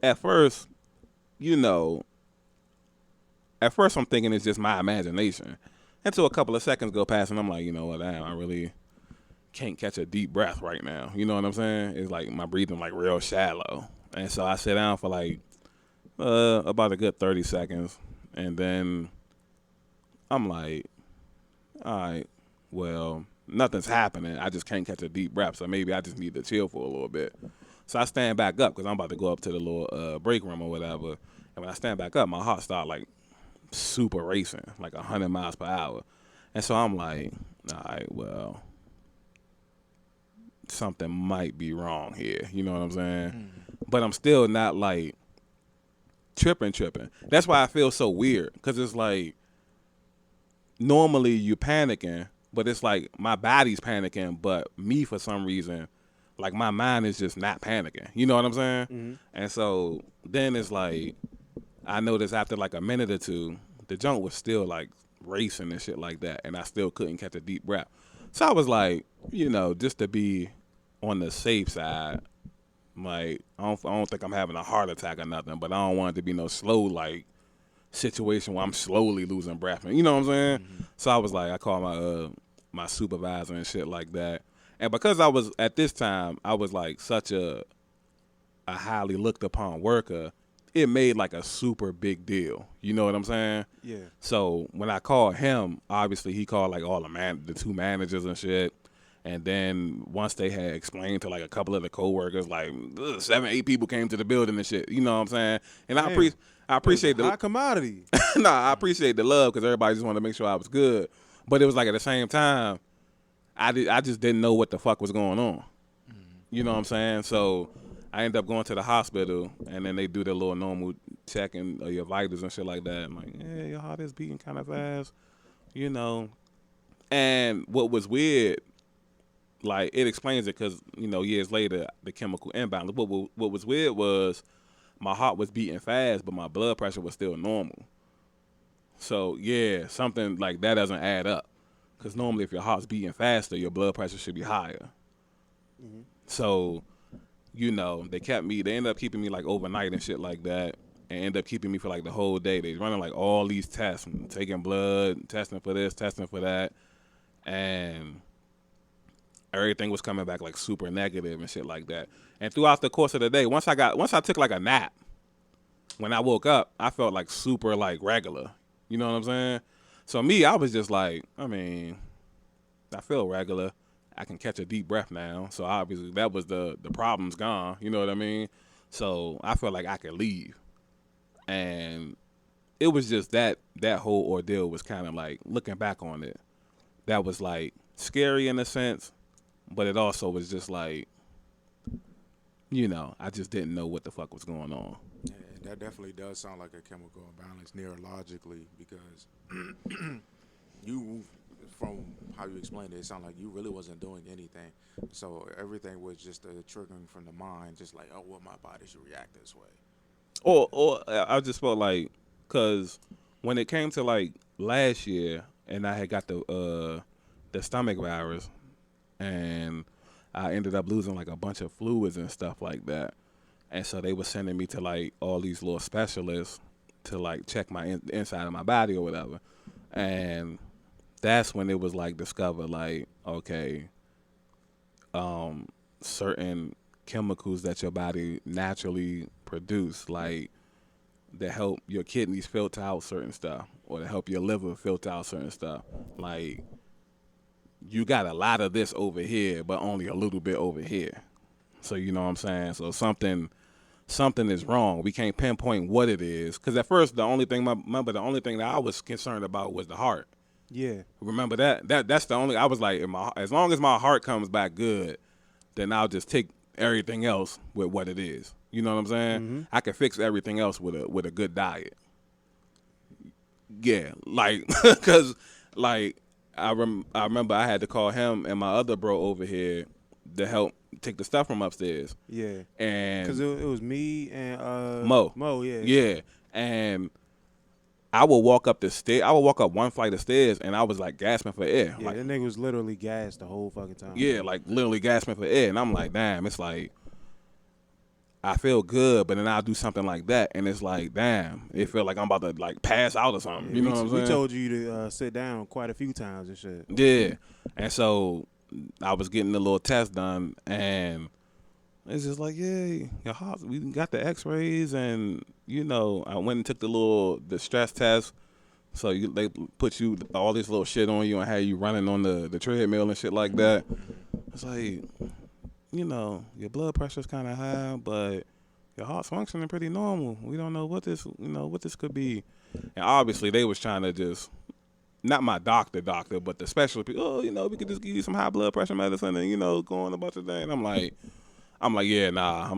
at first, I'm thinking it's just my imagination. Until a couple of seconds go past and I'm like, you know what, damn, I really can't catch a deep breath right now. You know what I'm saying? It's like my breathing like real shallow. And so I sit down for like about a good 30 seconds. And then I'm like, all right, well, nothing's happening. I just can't catch a deep breath. So maybe I just need to chill for a little bit. So I stand back up because I'm about to go up to the little break room or whatever. And when I stand back up, my heart started like super racing, like 100 miles per hour. And so I'm like, all right, well, something might be wrong here. You know what I'm saying? But I'm still not like tripping. That's why I feel so weird, because it's like normally you panicking, but it's like my body's panicking, but me for some reason, like my mind is just not panicking. You know what I'm saying? Mm-hmm. And so then it's like I noticed after like a minute or two, the junk was still like racing and shit like that, and I still couldn't catch a deep breath. So I was like, just to be on the safe side, like I don't think I'm having a heart attack or nothing, but I don't want it to be no slow like situation where I'm slowly losing breath. You know what I'm saying? Mm-hmm. So I was like, I called my supervisor and shit like that. And because I was at this time, I was like such a highly looked upon worker, it made like a super big deal. You know what I'm saying? Yeah. So when I called him, obviously he called like all the 2 managers and shit. And then once they had explained to like a couple of the coworkers, like 7, 8 people came to the building and shit. You know what I'm saying? And I appreciate the high commodity. I appreciate the love because everybody just wanted to make sure I was good. But it was like at the same time, I just didn't know what the fuck was going on. You know what I'm saying? So I ended up going to the hospital, and then they do their little normal checking of your vitals and shit like that. I'm like, yeah, your heart is beating kind of fast, And what was weird, like it explains it because years later the chemical imbalance. What was weird was my heart was beating fast, but my blood pressure was still normal. So yeah, something like that doesn't add up. Because normally if your heart's beating faster, your blood pressure should be higher. Mm-hmm. So, they ended up keeping me like overnight and shit like that, and ended up keeping me for like the whole day. They running like all these tests, taking blood, testing for this, testing for that, and everything was coming back like super negative and shit like that. And throughout the course of the day, once I took like a nap, when I woke up, I felt like super like regular. You know what I'm saying? So me, I was just like, I feel regular. I can catch a deep breath now. So obviously that was the problem's gone. You know what I mean? So I felt like I could leave. And it was just that whole ordeal was kind of like, looking back on it, that was like scary in a sense, but it also was just like, I just didn't know what the fuck was going on. Yeah, that definitely does sound like a chemical imbalance neurologically, because you, from how you explained it, it sounded like you really wasn't doing anything. So everything was just triggering from the mind, just like, oh, well, my body should react this way. Or I just felt like, because when it came to like last year, and I had got the stomach virus, and I ended up losing like a bunch of fluids and stuff like that. And so they were sending me to like all these little specialists to like check my inside of my body or whatever. And that's when it was like discovered like, okay, certain chemicals that your body naturally produce, like that help your kidneys filter out certain stuff. or to help your liver filter out certain stuff. Like, you got a lot of this over here, but only a little bit over here. So you know what I'm saying? So something is wrong. We can't pinpoint what it is. Because at first, the only thing that I was concerned about was the heart. Yeah. Remember that's the only, I was like, as long as my heart comes back good, then I'll just take everything else with what it is. You know what I'm saying? Mm-hmm. I can fix everything else with a good diet. Yeah, like, cause like I remember I had to call him and my other bro over here to help take the stuff from upstairs. Yeah. And Because it was me and Mo. Mo, yeah. Yeah, and I would walk up the stair. I would walk up one flight of stairs, and I was like gasping for air. Yeah, Like, that nigga was literally gassed the whole fucking time. yeah, like literally gasping for air, and I'm like, damn. It's like I feel good, but then I'll do something like that, and it's like, damn, it feel like I'm about to like pass out or something. You know what I'm saying? We told you to sit down quite a few times and shit. Yeah, and so I was getting the little test done, and it's just like, yeah, your heart. We got the X-rays, and you know, I went and took the stress test. So they put you all this little shit on you and had you running on the treadmill and shit like that. It's like, you know, your blood pressure's kind of high, but your heart's functioning pretty normal. We don't know what this could be. And obviously they was trying to just, not my doctor, but the specialist people, oh, you know, we could just give you some high blood pressure medicine and, you know, go on a bunch of things. I'm like, yeah, nah,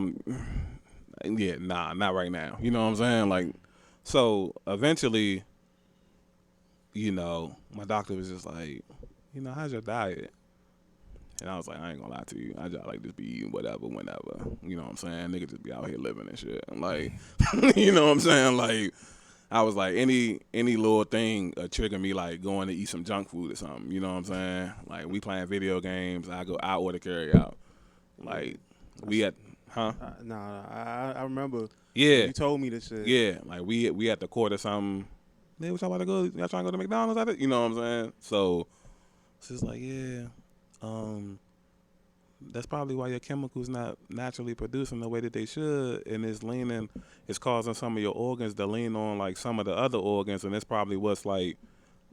not right now. You know what I'm saying? Like, so eventually, you know, my doctor was just like, you know, how's your diet? And I was like, I ain't gonna lie to you. I just like just be eating whatever, whenever. You know what I'm saying? Nigga just be out here living and shit. I'm like, you know what I'm saying? Like, I was like, any little thing trigger me, like going to eat some junk food or something. You know what I'm saying? Like, we playing video games. I order carry out. Like, we at, huh? I remember. Yeah. You told me this shit. Yeah. Like, we at the court or something. Man, what y'all about to go? Y'all trying to go to McDonald's? I think? You know what I'm saying? So, it's just like, yeah. That's probably why your chemicals not naturally producing the way that they should, and it's causing some of your organs to lean on like some of the other organs, and that's probably what's like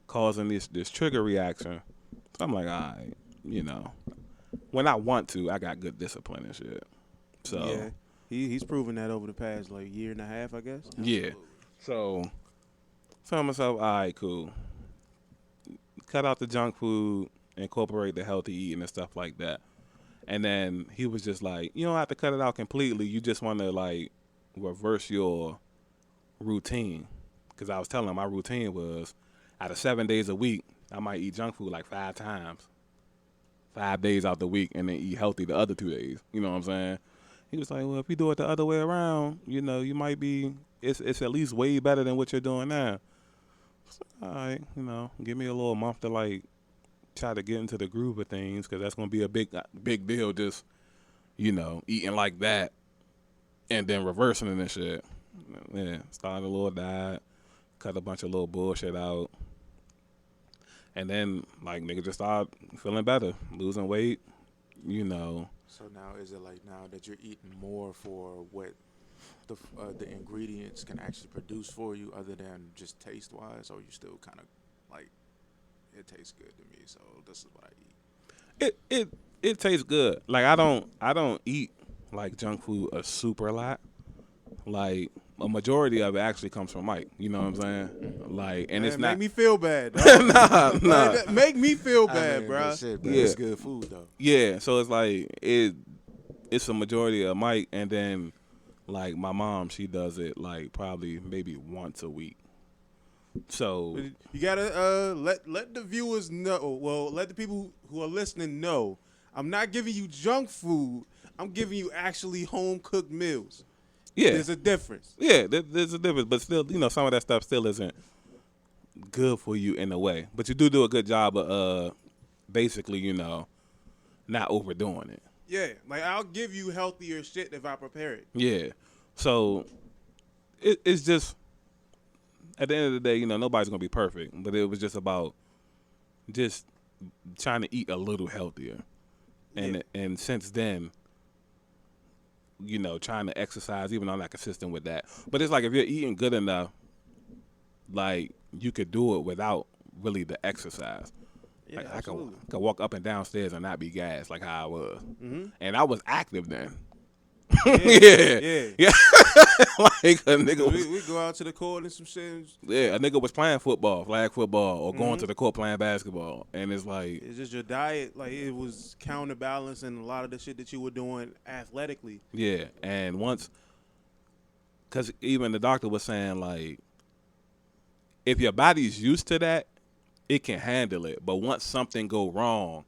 causing this trigger reaction. So I'm like, all right, you know, when I want to, I got good discipline and shit. So yeah, he's proven that over the past like year and a half, I guess. Yeah. So tell myself, all right, cool. Cut out the junk food, incorporate the healthy eating and stuff like that. And then he was just like, you don't have to cut it out completely. You just want to like reverse your routine. Because I was telling him my routine was out of 7 days a week, I might eat junk food like 5 times. 5 days out the week and then eat healthy the other 2 days. You know what I'm saying? He was like, well, if you do it the other way around, you know, you might be, it's at least way better than what you're doing now. So, all right, you know, give me a little month to like try to get into the groove of things, because that's going to be a big deal, just, you know, eating like that and then reversing it and shit. Yeah, started a little diet, cut a bunch of little bullshit out, and then, like, nigga just started feeling better, losing weight, you know. So now, is it like now that you're eating more for what the ingredients can actually produce for you, other than just taste-wise, or you still kind of like, it tastes good to me, so this is what I eat? It tastes good. Like, I don't eat like junk food a super lot. Like, a majority of it actually comes from Mike. You know what I'm saying? Like, and Man, it's not. make me feel bad. Dog. nah. Like, make me feel bad, I mean, bro. but shit, but Yeah. it's good food though. Yeah. So it's like it's a majority of Mike, and then like my mom, she does it like probably maybe once a week. So You gotta let the viewers know. Well, let the people who are listening know. I'm not giving you junk food. I'm giving you actually home cooked meals. yeah, There's a difference. yeah, there's a difference, but still, you know, some of that stuff still isn't good for you in a way. But you do a good job of basically, you know, not overdoing it. Yeah, like I'll give you healthier shit if I prepare it. Yeah. So it's just, at the end of the day, you know, nobody's gonna be perfect, but it was just about just trying to eat a little healthier, and since then, you know, trying to exercise, even though I'm not consistent with that. But it's like, if you're eating good enough, like, you could do it without really the exercise. Yeah, Like I absolutely. could walk up and down stairs and not be gassed like how I was, Mhm. and I was active then. Yeah. yeah. Like a nigga was, We go out to the court and some shit. And yeah, a nigga was playing football, flag football, or going Mhm. to the court playing basketball, and it's like, it's just your diet. Like it was counterbalancing a lot of the shit that you were doing athletically. yeah, and once, because even the doctor was saying like, if your body's used to that, it can handle it, but once something go wrong,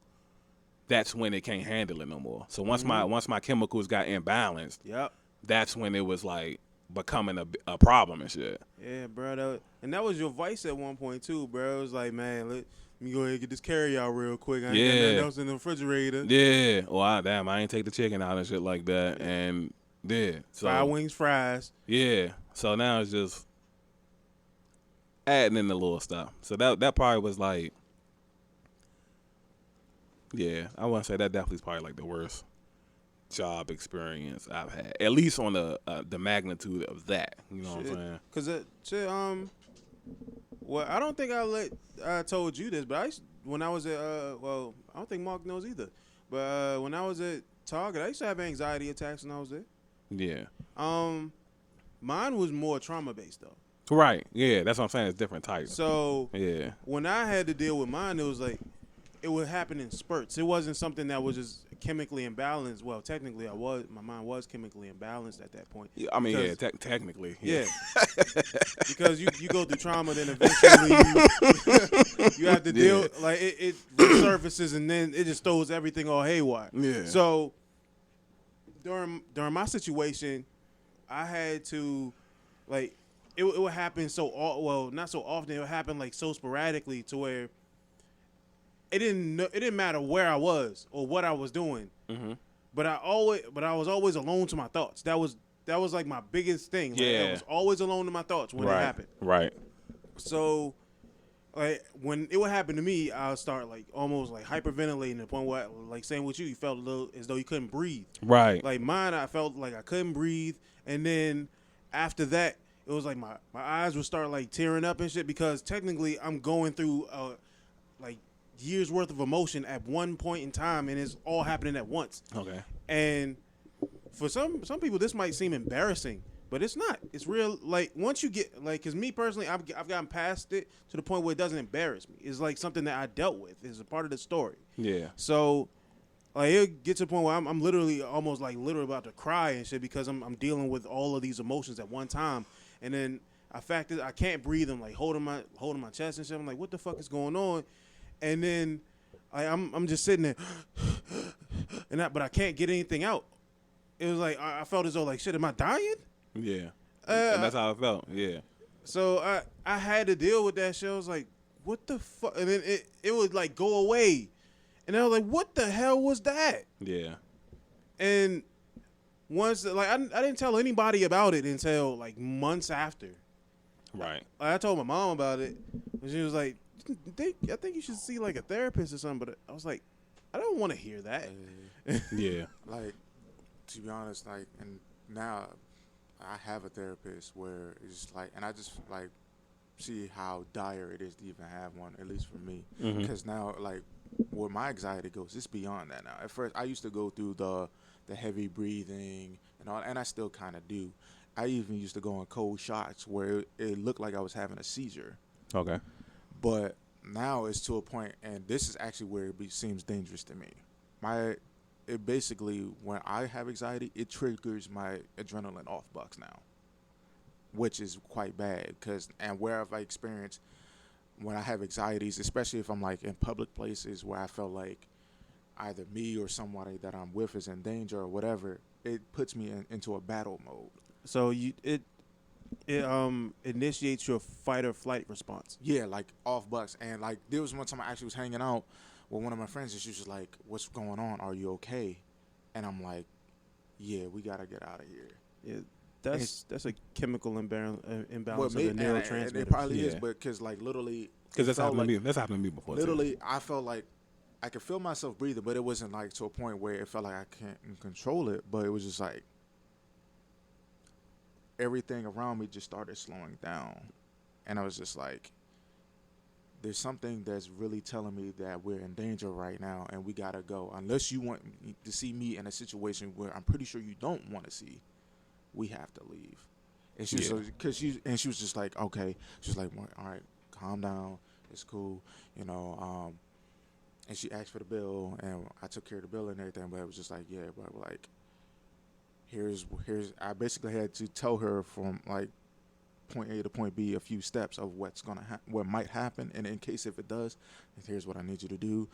that's when it can't handle it no more. So once my chemicals got imbalanced, Yep. that's when it was like becoming a problem and shit. Yeah, bro. And that was your vice at one point too, bro. It was like, man, let me go ahead and get this carry out real quick. I ain't got nothing Yeah. else in the refrigerator. Yeah. Well, damn, I ain't take the chicken out and shit like that. And yeah. So Fried wings, fries. yeah. So now it's just adding in the little stuff. So that probably was like, yeah, I want to say that definitely is probably like the worst job experience I've had. At least on the magnitude of that. You know what I'm saying? Cause well, I don't think I told you this, but when I was at well, I don't think Mark knows either. But when I was at Target, I used to have anxiety attacks when I was there. Yeah. Mine was more trauma based though. Right. Yeah. That's what I'm saying. It's different types. So Yeah. when I had to deal with mine, it was like it would happen in spurts. It wasn't something that was just chemically imbalanced. Well, technically, my mind was chemically imbalanced at that point. I mean, Because- yeah, technically. Yeah, because you go through trauma, then eventually you have to deal like it resurfaces, and then it just throws everything all haywire. Yeah. So during my situation, I had to like it would happen not so often. It would happen like so sporadically to where it didn't matter where I was or what I was doing. Mm-hmm. But I was always alone to my thoughts. That was like my biggest thing. Like, Yeah. I was always alone to my thoughts when it happened. Right. So, like when it would happen to me, I would start like almost like hyperventilating to the point where, like saying with you felt a little as though you couldn't breathe. Right. Like mine, I felt like I couldn't breathe, and then after that, it was like my eyes would start like tearing up and shit because technically I'm going through like years worth of emotion at one point in time, and it's all happening at once. Okay. And for some people, this might seem embarrassing, but it's not. It's real. Like once you get like, cause me personally, I've gotten past it to the point where it doesn't embarrass me. It's like something that I dealt with. It's a part of the story. Yeah. So like it gets to the point where I'm literally about to cry and shit because I'm dealing with all of these emotions at one time, and then I can't breathe. I'm like holding my chest and shit. I'm like, what the fuck is going on? And then I'm just sitting there, but I can't get anything out. It was like I felt as though like shit, am I dying? Yeah. And that's how I felt. Yeah. So I had to deal with that shit. I was like, what the fuck? And then it would like go away, and I was like, what the hell was that? Yeah. And once like I didn't tell anybody about it until like months after. Right. Like, I told my mom about it, and she was like, I think you should see like a therapist or something. But I was like, I don't want to hear that. Yeah. Like, to be honest, like, and now I have a therapist where it's like, and I just like see how dire it is to even have one, at least for me. Mhm. Because now, like, where my anxiety goes, it's beyond that now. At first, I used to go through the heavy breathing and all, and I still kind of do. I even used to go on cold shots where it looked like I was having a seizure. Okay. But now it's to a point, and this is actually where it seems dangerous to me. It basically, when I have anxiety, it triggers my adrenaline off box now, which is quite bad. And where I've experienced when I have anxieties, especially if I'm like in public places where I felt like either me or somebody that I'm with is in danger or whatever, it puts me into a battle mode. So it initiates your fight or flight response. Yeah, like off bucks. And like there was one time I actually was hanging out with one of my friends and she was just like, "What's going on? Are you okay?" And I'm like, "Yeah, we gotta get out of here." Yeah, that's a chemical imbalance Well, of the neurotransmitters. and it probably is, Yeah. but because like literally, Because that's it felt happened to like- me. That's happened to me before. Literally, I felt like I could feel myself breathing, but it wasn't like to a point where it felt like I can't control it. But it was just like everything around me just started slowing down, and I was just like, there's something that's really telling me that we're in danger right now and we gotta go. Unless you want to see me in a situation where I'm pretty sure you don't want to see, we have to leave. And she was, cause she was just like, okay. She was like, all right, calm down. It's cool, you know. And she asked for the bill, and I took care of the bill and everything. But it was just like, yeah, but like, here's. I basically had to tell her from like point A to point B a few steps of what's what might happen, and in case if it does, here's what I need you to do.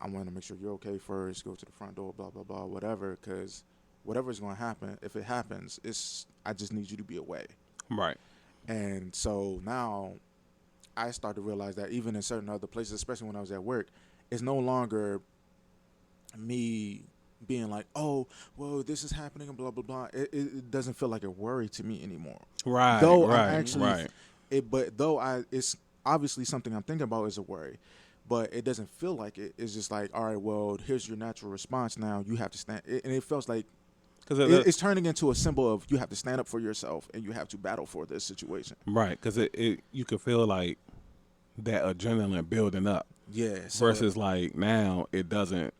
I want to make sure you're okay first. Go to the front door, blah blah blah, whatever, because whatever's going to happen, if it happens, I just need you to be away. Right. And so now I started to realize that even in certain other places, especially when I was at work, it's no longer me being like, oh, well, this is happening and blah, blah, blah. It doesn't feel like a worry to me anymore. Right, though right. It's obviously something I'm thinking about is a worry. But it doesn't feel like it. It's just like, all right, well, here's your natural response now. You have to stand. And it feels like it's turning into a symbol of you have to stand up for yourself and you have to battle for this situation. Right, because you can feel like that adrenaline building up. Yeah. Versus like now it doesn't.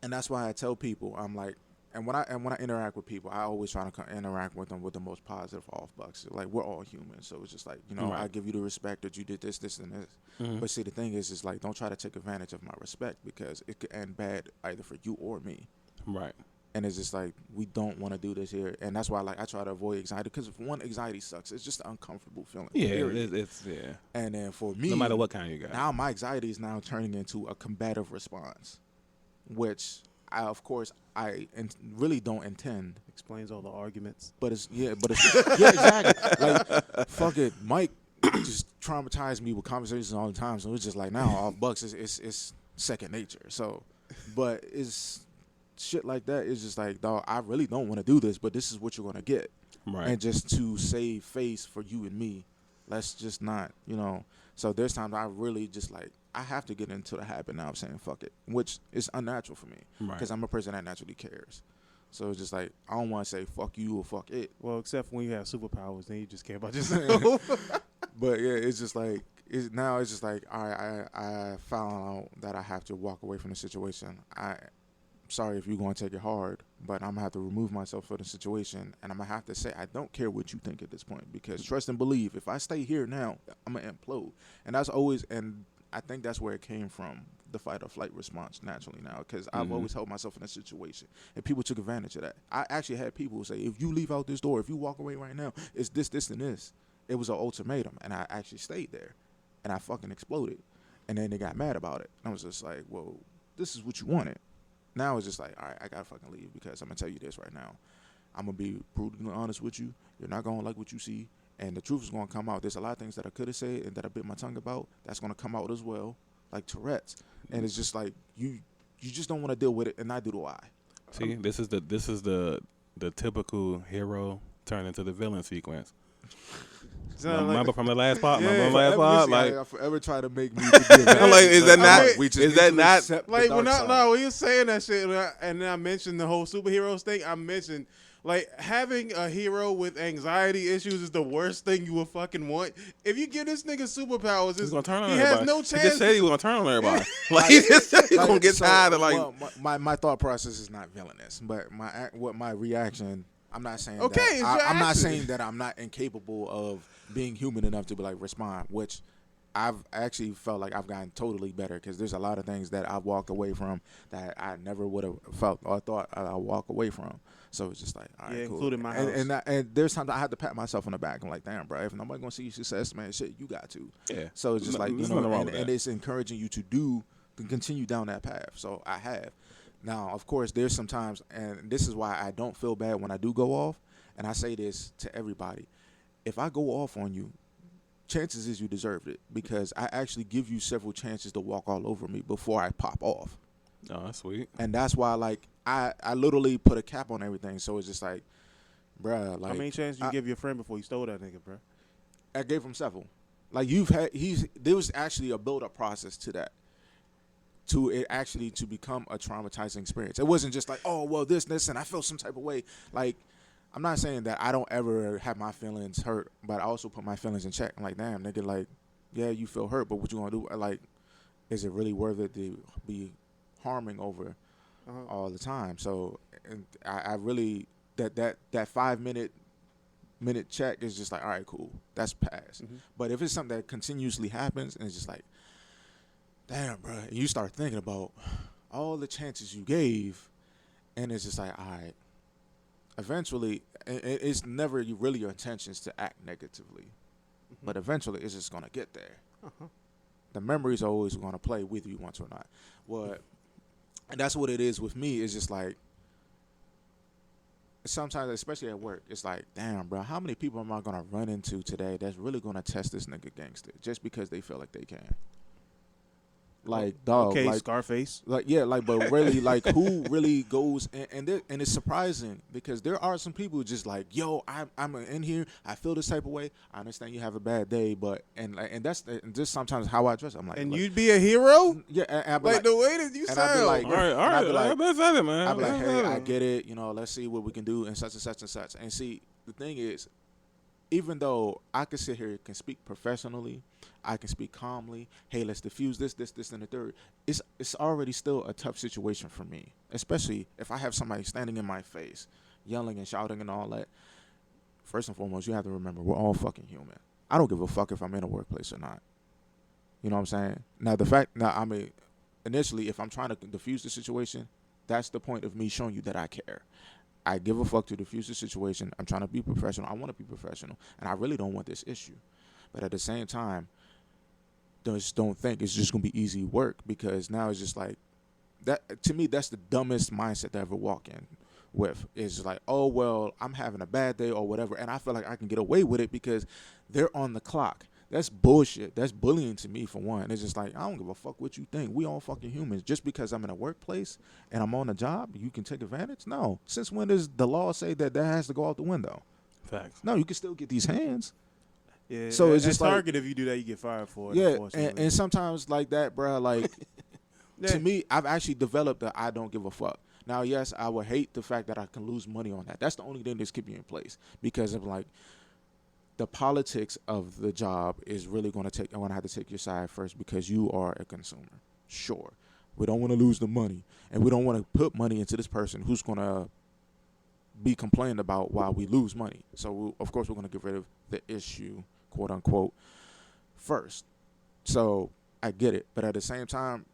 And that's why I tell people, I'm like, and when I interact with people, I always try to interact with them with the most positive off bucks. Like, we're all human, so it's just like, you know, right. I give you the respect that you did this, and this. Mm-hmm. But see, the thing is like, don't try to take advantage of my respect because it could end bad either for you or me. Right. And it's just like, we don't want to do this here, and that's why like I try to avoid anxiety because if one, anxiety sucks. It's just an uncomfortable feeling. Yeah, it's. And then for me, no matter what kind you got, now my anxiety is now turning into a combative response, which of course I really don't intend. Explains all the arguments. But it's yeah, exactly. Like, fuck it, Mike just traumatized me with conversations all the time, so it's just like now off bucks it's second nature. So, but it's shit like that is just like, dog, I really don't want to do this, but this is what you're gonna get. Right. And just to save face for you and me, let's just not, you know. So there's times I really just like, I have to get into the habit now of saying fuck it, which is unnatural for me because I'm a person that naturally cares. So it's just like, I don't want to say fuck you or fuck it. Well, except when you have superpowers, then you just care about yourself. But yeah, it's just like, now it's just like, all right, I found out that I have to walk away from the situation. I'm sorry if you're going to take it hard, but I'm going to have to remove myself from the situation, and I'm going to have to say, I don't care what you think at this point, because trust and believe, if I stay here now, I'm going to implode. And that's always, and I think that's where it came from, the fight or flight response naturally now, because I've always held myself in a situation, and people took advantage of that. I actually had people who say, if you leave out this door, if you walk away right now, it's this, this, and this. It was an ultimatum, and I actually stayed there, and I fucking exploded. And then they got mad about it. And I was just like, well, this is what you wanted. Now it's just like, all right, I got to fucking leave because I'm going to tell you this right now. I'm going to be brutally honest with you. You're not going to like what you see, and the truth is going to come out. There's a lot of things that I could have said and that I bit my tongue about that's going to come out as well, like Tourette's. And it's just like, you just don't want to deal with it, and neither do I. See, this is the typical hero turn into the villain sequence. Remember from the last part? Like, I forever try to make me forgive. I'm like, is that not? Like, when he was saying that shit, and then I mentioned the whole superheroes thing. I mentioned like having a hero with anxiety issues is the worst thing you would fucking want. If you give this nigga superpowers, he's gonna turn on he everybody. has no chance. He just said he was gonna turn on everybody. Like, he just said he's gonna get tired of like. Well, my thought process is not villainous, but my reaction. I'm not saying okay, that. I'm not saying that I'm not incapable of being human enough to be like respond, which I've actually felt like I've gotten totally better because there's a lot of things that I've walked away from that I never would have felt or thought I'd walk away from. So it's just like, all right, cool. Including my house. And there's times I had to pat myself on the back. I'm like, damn, bro, if nobody gonna see your success, man, shit, you got to. Yeah. So it's just like, you know, and it's encouraging you to continue down that path. So I have. Now, of course, there's some times, and this is why I don't feel bad when I do go off, and I say this to everybody. If I go off on you, chances is you deserved it because I actually give you several chances to walk all over me before I pop off. Oh, that's sweet. And that's why, like, I literally put a cap on everything, so it's just like, bruh, like. How many chances you give your friend before you stole that nigga, bruh? I gave him several. Like, there was actually a build-up process to that. To it actually to become a traumatizing experience. It wasn't just like, oh, well, this, and I felt some type of way. Like, I'm not saying that I don't ever have my feelings hurt, but I also put my feelings in check. I'm like, damn, nigga, like, Yeah, you feel hurt, but what you gonna do? Like, is it really worth it to be harming over all the time? So, and I really that 5 minute check is just like, all right, cool, that's past. But if it's something that continuously happens and it's just like, damn, bro, and you start thinking about all the chances you gave, and it's just like, all right, eventually, it's never really your intentions to act negatively, but eventually it's just gonna get there. The memories are always gonna play with you once or not. And that's what it is with me. It's just like, sometimes, especially at work, it's like, damn, bro, how many people am I gonna run into today that's really gonna test this nigga gangster just because they feel like they can? Like, dog, Okay, like Scarface. like, yeah, like, but really, like, who really goes and it's surprising because there are some people who just like, yo, I'm in here, I feel this type of way. I understand you have a bad day, but and that's just sometimes how I dress. I'm like, And look, you'd be a hero? yeah, and I'd be Like the way that you and I'd be sound. like, All right, and I'd be like, let's have it, man. I'd be like, Let's hey, have I it. get it, let's see what we can do and such and such and such. And see, the thing is, even though I can sit here and can speak professionally, I can speak calmly, hey, let's diffuse this, and the third, it's already still a tough situation for me, especially if I have somebody standing in my face, yelling and shouting and all that. First and foremost, you have to remember, we're all fucking human. I don't give a fuck if I'm in a workplace or not. You know what I'm saying? I mean, initially, if I'm trying to diffuse the situation, that's the point of me showing you that I care. I give a fuck to diffuse the situation. I'm trying to be professional. I want to be professional. And I really don't want this issue. But at the same time, just don't think it's just going to be easy work, because now it's just like, that. To me, that's the dumbest mindset to ever walk in with. It's just like, oh, well, I'm having a bad day or whatever, and I feel like I can get away with it because they're on the clock. That's bullshit. That's bullying to me, for one. It's just like, I don't give a fuck what you think. We all fucking humans. Just because I'm in a workplace and I'm on a job, you can take advantage? No. Since when does the law say that has to go out the window? Facts. No, you can still get these hands. Yeah, So it's at just like, Target, if you do that, you get fired for it. yeah, Unfortunately. and sometimes like that, bro, like, Yeah. to me, I've actually developed a I don't give a fuck. Now, yes, I would hate the fact that I can lose money on that. That's the only thing that's keeping me in place, because of like, the politics of the job is really going to I want to have to take your side first, because you are a consumer. Sure, we don't want to lose the money, and we don't want to put money into this person who's going to be complained about while we lose money. So of course we're going to get rid of the issue, quote unquote, first. So I get it, but at the same time,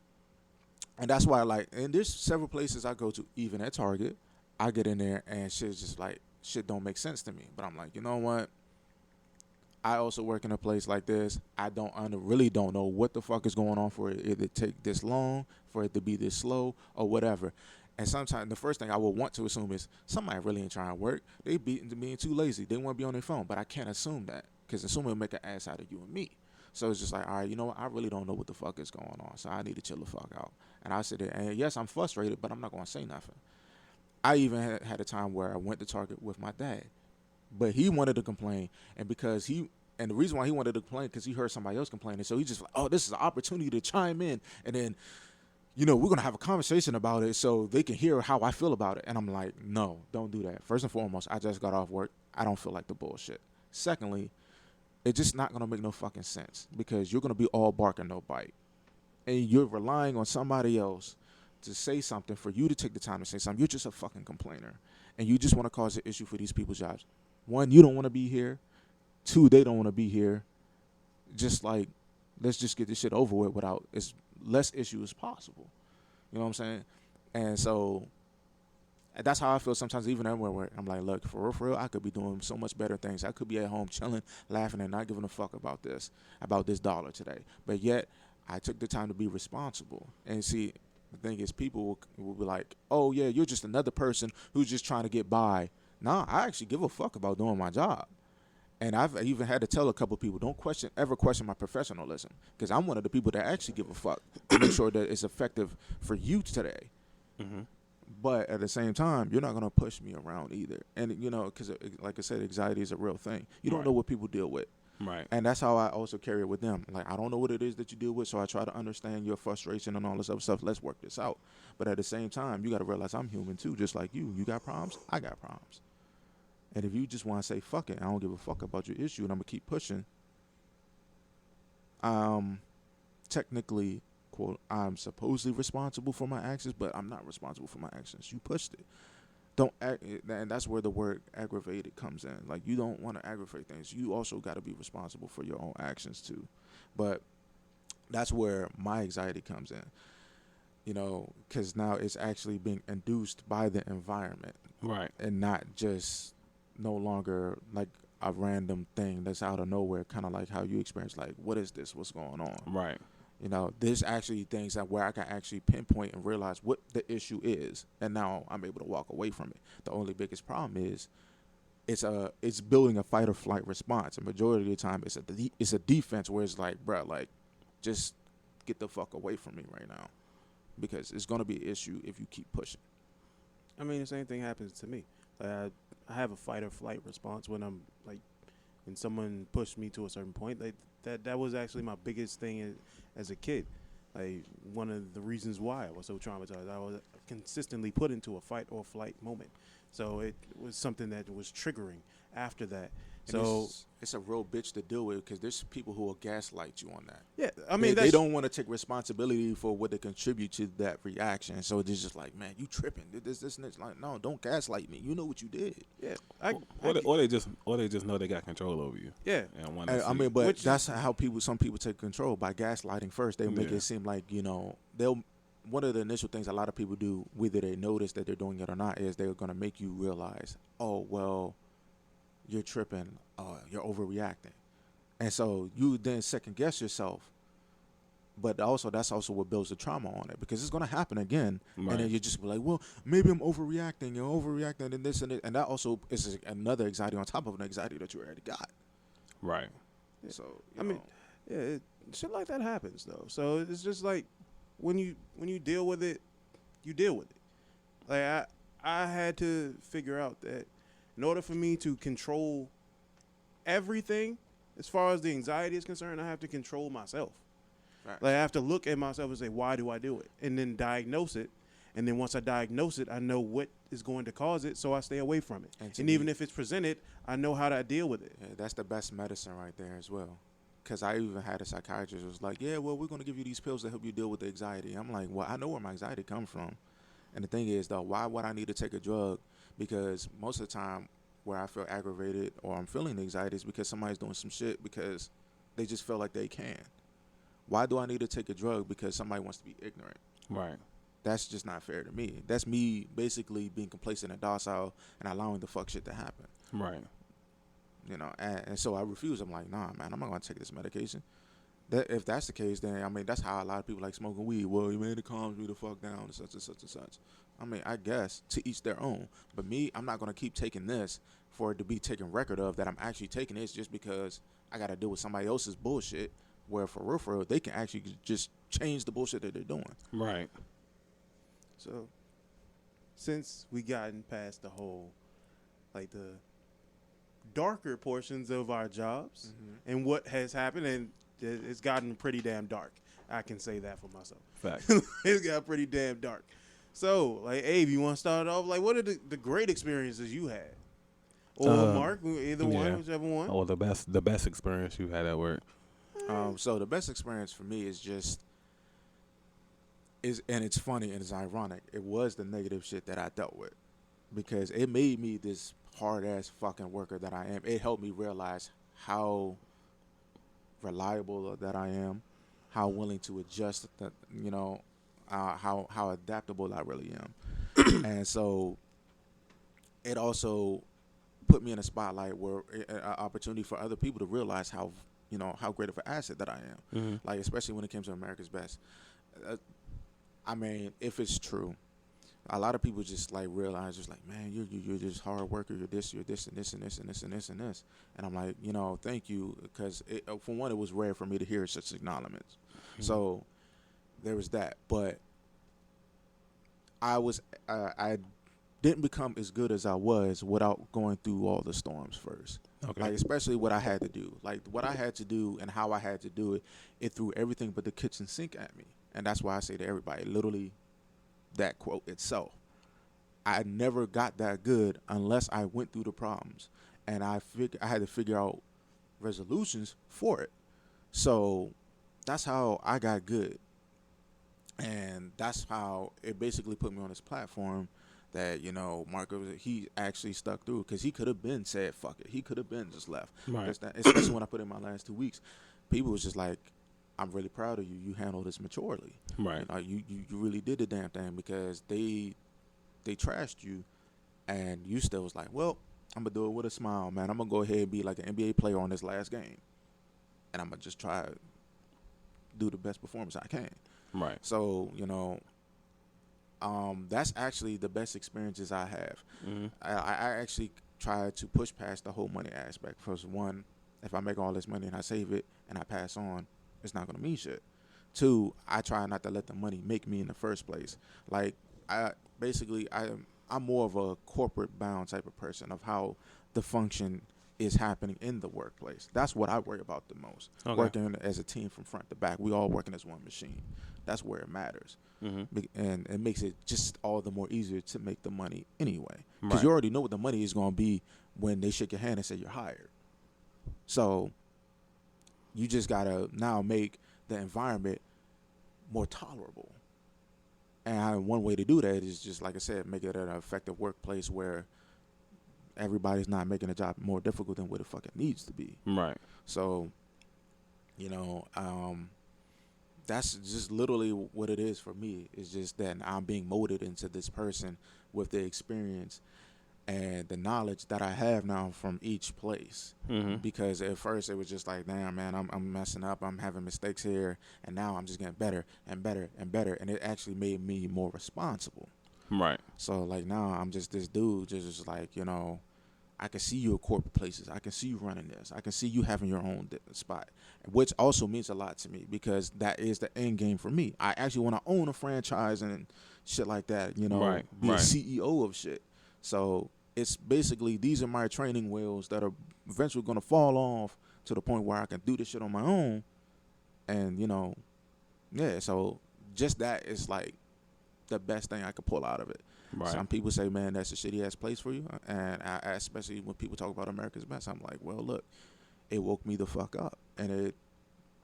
and that's why, like, and there's several places I go to, even at Target, I get in there and shit's just like, shit don't make sense to me. But I'm like, you know what? I also work in a place like this. I really don't know what the fuck is going on for it to take this long, for it to be this slow, or whatever. And sometimes the first thing I would want to assume is somebody really ain't trying to work. They being too lazy. They want to be on their phone. But I can't assume that, because assuming will make an ass out of you and me. So it's just like, all right, you know what? I really don't know what the fuck is going on. So I need to chill the fuck out. And I sit there, and yes, I'm frustrated, but I'm not going to say nothing. I even had a time where I went to Target with my dad, but he wanted to complain, and the reason why he wanted to complain, because he heard somebody else complaining, so he just like, oh, this is an opportunity to chime in, and then, we're gonna have a conversation about it so they can hear how I feel about it. And I'm like, no, don't do that. First and foremost, I just got off work. I don't feel like the bullshit. Secondly, it's just not gonna make no fucking sense, because you're gonna be all bark and no bite, and you're relying on somebody else to say something for you to take the time to say something. You're just a fucking complainer, and you just want to cause an issue for these people's jobs. One, you don't want to be here. Two, they don't want to be here. Just like, let's just get this shit over with without as less issue as possible. You know what I'm saying? And so that's how I feel sometimes, even everywhere. I'm like, look, for real, I could be doing so much better things. I could be at home chilling, laughing, and not giving a fuck about this dollar today. But yet, I took the time to be responsible. And see, the thing is, people will be like, oh, yeah, you're just another person who's just trying to get by. Nah, I actually give a fuck about doing my job. And I've even had to tell a couple of people, don't ever question my professionalism, because I'm one of the people that actually give a fuck to make sure that it's effective for you today. Mm-hmm. But at the same time, you're not going to push me around either. And, because like I said, anxiety is a real thing. You don't know what people deal with. Right. And that's how I also carry it with them. Like, I don't know what it is that you deal with, so I try to understand your frustration and all this other stuff. Let's work this out. But at the same time, you got to realize I'm human too, just like you. You got problems, I got problems. And if you just want to say, fuck it, I don't give a fuck about your issue, and I'm going to keep pushing, Technically, quote, I'm supposedly responsible for my actions, but I'm not responsible for my actions. You pushed it. Don't act, and that's where the word aggravated comes in. Like, you don't want to aggravate things. You also got to be responsible for your own actions too. But that's where my anxiety comes in. You know, because now it's actually being induced by the environment, Right. and not just no longer like a random thing that's out of nowhere, kind of like how you experience, like, what is this? What's going on? Right. You know, there's actually things that where I can actually pinpoint and realize what the issue is, and now I'm able to walk away from it. The only biggest problem is it's building a fight or flight response. A majority of the time, it's a defense where it's like, bruh, like, just get the fuck away from me right now, because it's gonna be an issue if you keep pushing. I mean, the same thing happens to me. Like, I have a fight or flight response when I'm like, when someone pushed me to a certain point. Like, that was actually my biggest thing as a kid. Like, one of the reasons why I was so traumatized, I was consistently put into a fight or flight moment. So it was something that was triggering after that. And So it's a real bitch to deal with, because there's people who will gaslight you on that. yeah, I mean, they don't want to take responsibility for what they contribute to that reaction. So it's just like, man, you tripping. This, and this. Like, no, don't gaslight me. You know what you did. Yeah, Or they just know they got control over you. yeah. And want I mean, but Which that's how some people take control, by gaslighting first. They make Yeah. it seem like, you know, one of the initial things a lot of people do, whether they notice that they're doing it or not, is they're going to make you realize, oh, well, you're tripping, you're overreacting. And so you then second guess yourself. But also, that's also what builds the trauma on it, because it's going to happen again. Right. And then you just be like, well, maybe I'm overreacting, and this and it. And that also is another anxiety on top of an anxiety that you already got. Right. So, I mean, yeah, shit like that happens though. So it's just like when you deal with it, you deal with it. Like, I had to figure out that in order for me to control everything, as far as the anxiety is concerned, I have to control myself. Right. Like, I have to look at myself and say, why do I do it? And then diagnose it. And then once I diagnose it, I know what is going to cause it, so I stay away from it. And to And me- even if it's presented, I know how to deal with it. Yeah, that's the best medicine right there as well. Because I even had a psychiatrist who was like, yeah, well, we're going to give you these pills to help you deal with the anxiety. I'm like, well, I know where my anxiety comes from. And the thing is, though, why would I need to take a drug? Because most of the time where I feel aggravated or I'm feeling anxiety is because somebody's doing some shit because they just feel like they can. Why do I need to take a drug because somebody wants to be ignorant? Right. That's just not fair to me. That's me basically being complacent and docile and allowing the fuck shit to happen. Right. You know, and so I refuse. I'm like, nah, man, I'm not gonna take this medication. That if that's the case, then I mean that's how a lot of people like smoking weed. Well, man, it calms me the fuck down and such and such and such. I mean, I guess to each their own. But me, I'm not gonna keep taking this for it to be taken record of that I'm actually taking this just because I gotta deal with somebody else's bullshit. Where for real, they can actually just change the bullshit that they're doing. Right. So, since we gotten past the whole, like, the darker portions of our jobs and what has happened, and it's gotten pretty damn dark. I can say that for myself. Fact. It's got pretty damn dark. So, like, Abe, you want to start off? Like, what are the great experiences you had? Or Mark, either one, yeah. whichever one. Oh, the best experience you had at work. So the best experience for me and it's funny and it's ironic. It was the negative shit that I dealt with, because it made me this hard ass fucking worker that I am. It helped me realize how reliable that I am, how willing to adjust, that how adaptable I really am, and so it also put me in a spotlight where an opportunity for other people to realize how great of an asset that I am. Mm-hmm. Like, especially when it comes to America's Best. I mean, if it's true, a lot of people just like realize, just like, man, you're just hard worker. You're this, and this, and this, and this, and this, and this. And I'm like, thank you, because for one, it was rare for me to hear such acknowledgments. Mm-hmm. So there was that, but I didn't become as good as I was without going through all the storms first. Okay. Like, especially what I had to do. Like, what I had to do and how I had to do it, it threw everything but the kitchen sink at me. And that's why I say to everybody, literally, that quote itself. I never got that good unless I went through the problems. And I had to figure out resolutions for it. So that's how I got good. And that's how it basically put me on this platform that, Marco, he actually stuck through, because he could have been said, fuck it. He could have been just left. Right. Especially when I put in my last 2 weeks. People was just like, I'm really proud of you. You handled this maturely. Right. You really did the damn thing, because they trashed you, and you still was like, well, I'm going to do it with a smile, man. I'm going to go ahead and be like an NBA player on this last game. And I'm going to just try to do the best performance I can. Right. So, that's actually the best experiences I have. Mm-hmm. I actually try to push past the whole money aspect. First, one, if I make all this money and I save it and I pass on, it's not going to mean shit. Two, I try not to let the money make me in the first place. Like, I'm more of a corporate bound type of person of how the function is happening in the workplace. That's what I worry about the most. Okay. Working as a team from front to back. We all working as one machine. That's where it matters. Mm-hmm. And it makes it just all the more easier to make the money anyway. Because Right. you already know what the money is going to be when they shake your hand and say you're hired. So you just got to now make the environment more tolerable. And one way to do that is just, like I said, make it an effective workplace where everybody's not making the job more difficult than what it fucking needs to be. Right. So, that's just literally what it is for me. It's just that I'm being molded into this person with the experience and the knowledge that I have now from each place. Mm-hmm. Because at first it was just like, damn, man, I'm messing up. I'm having mistakes here. And now I'm just getting better and better and better. And it actually made me more responsible. Right. So, like, now I'm just this dude, just like, I can see you at corporate places. I can see you running this. I can see you having your own spot, which also means a lot to me, because that is the end game for me. I actually want to own a franchise and shit like that, be Right. a CEO of shit. So it's basically, these are my training wheels that are eventually going to fall off to the point where I can do this shit on my own. And, yeah, so just that is like the best thing I could pull out of it. Right. Some people say, man, that's a shitty ass place for you. And I, especially when people talk about America's Best, I'm like, well, look, it woke me the fuck up. And it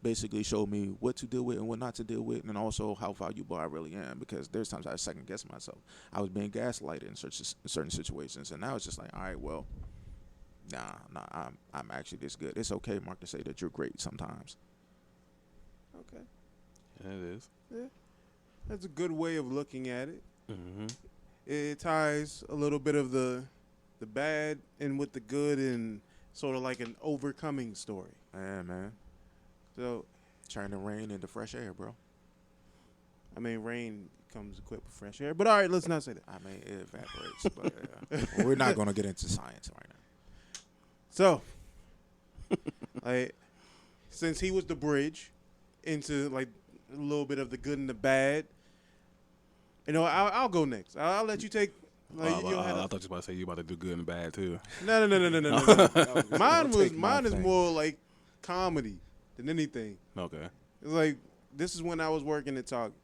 basically showed me what to deal with and what not to deal with, and also how valuable I really am, because there's times I second guess myself. I was being gaslighted in certain situations, and now it's just like, all right, well, nah, I'm actually this good. It's okay, Mark, to say that you're great sometimes. Okay. Yeah, it is. Yeah. That's a good way of looking at it. Mm-hmm. It ties a little bit of the bad in with the good, and sort of like an overcoming story. Yeah, man. So, Turning rain into fresh air, bro. I mean, rain comes equipped with fresh air. But all right, let's not say that. I mean, it evaporates, but we're not going to get into science right now. So, like, since he was the bridge into like a little bit of the good and the bad, I'll go next. I'll let you take. Like, I you don't have thought you were about to say you about to do good and bad too. No. Mine is more like comedy than anything. Okay. It's like, this is when I was working at Target,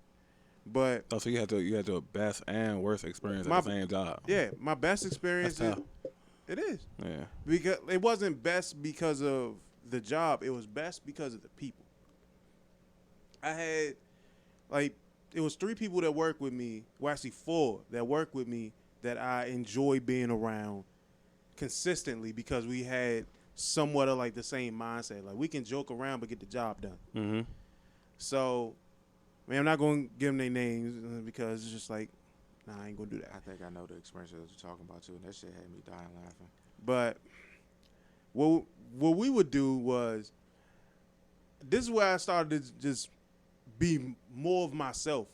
but Oh, so you had your best and worst experience at the same job. yeah, my best experience. That's tough. It is, Yeah. because it wasn't best because of the job. It was best because of the people. I had, like, it was 3 people that worked with me. Well, actually 4 that worked with me that I enjoy being around consistently, because we had somewhat of like the same mindset. Like, we can joke around but get the job done. Mm-hmm. So, I mean, I'm not going to give them their names because it's just like, nah, I ain't going to do that. I think I know the experience that you're talking about, too, and that shit had me dying laughing. But what we would do was, this is where I started to just be more of myself.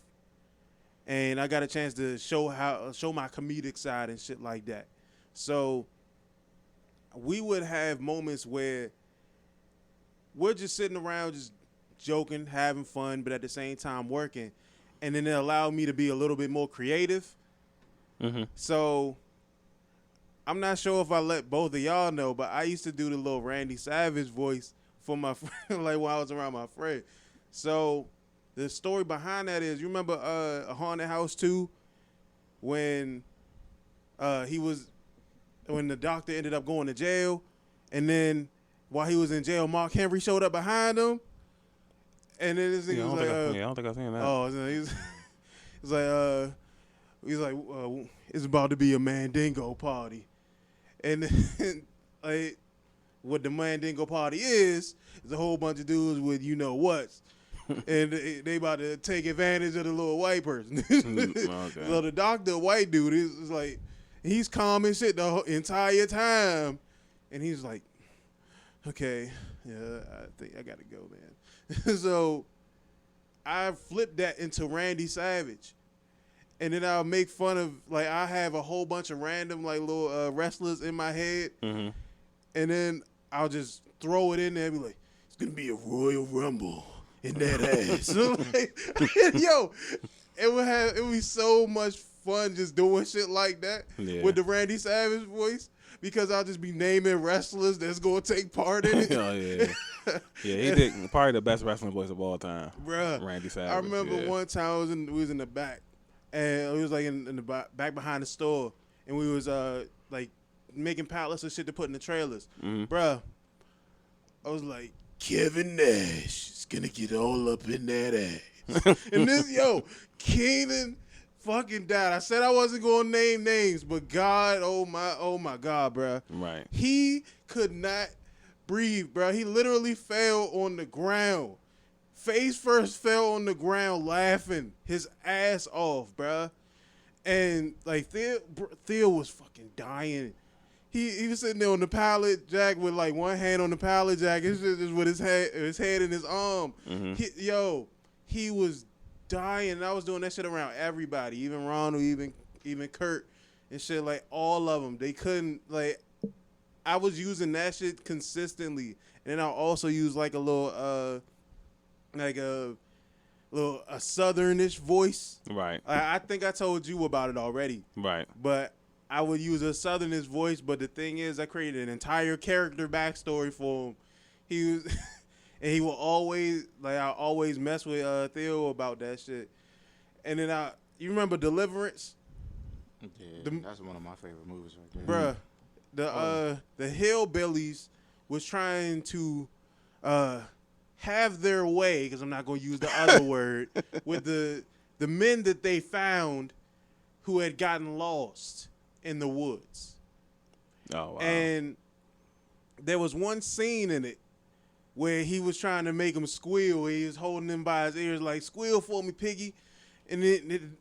And I got a chance to show my comedic side and shit like that. So we would have moments where we're just sitting around just joking, having fun, but at the same time working. And then it allowed me to be a little bit more creative. Mm-hmm. So I'm not sure if I let both of y'all know, but I used to do the little Randy Savage voice for my friend, like when I was around my friend. So the story behind that is, you remember A Haunted House 2 when when the doctor ended up going to jail, and then while he was in jail, Mark Henry showed up behind him, And then this Yeah, nigga was like, I don't think I've seen that. oh, so he's like, it's about to be a Mandingo party, and then, like, what the Mandingo party is a whole bunch of dudes with you know what's, and they about to take advantage of the little white person. Okay. So the doctor, white dude, is like, he's calm and shit the entire time, and he's like, okay, yeah, I think I gotta go, man. So I flipped that into Randy Savage. And then I'll make fun of, like, I have a whole bunch of random, like, little wrestlers in my head. Mm-hmm. And then I'll just throw it in there and be like, it's going to be a Royal Rumble in that ass. So, like, yo, it would be so much fun just doing shit like that with the Randy Savage voice. Because I'll just be naming wrestlers that's going to take part in it. Oh, yeah. Yeah, he did probably the best wrestling voice of all time. Bruh. Randy Savage. I remember one time we was in the back. And we was like in the back behind the store, and we was like making pallets of shit to put in the trailers. Mm-hmm. Bruh, I was like, Kevin Nash is gonna get all up in that ass. And this, Keenan fucking died. I said I wasn't gonna name names, but God, oh my God, bruh. Right. He could not breathe, bruh. He literally fell on the ground. Face first fell on the ground laughing his ass off, bruh. And, like, Theo was fucking dying. He was sitting there on the pallet jack with, like, one hand on the pallet jack. It's just with his head in his arm. Mm-hmm. He was dying. And I was doing that shit around everybody, even Ronald, even Kurt and shit. Like, all of them. They couldn't, like, I was using that shit consistently. And then I also use, like, a little, like a southernish voice. Right. I think I told you about it already. Right. But I would use a southernish voice, but the thing is I created an entire character backstory for him. He was and he will always I always mess with Theo about that shit. And then you remember Deliverance? Yeah, that's one of my favorite movies right there. Bruh. The Hillbillies was trying to have their way, because I'm not going to use the other word, with the men that they found who had gotten lost in the woods. Oh, wow. And there was one scene in it where he was trying to make him squeal. He was holding him by his ears like, squeal for me, piggy. And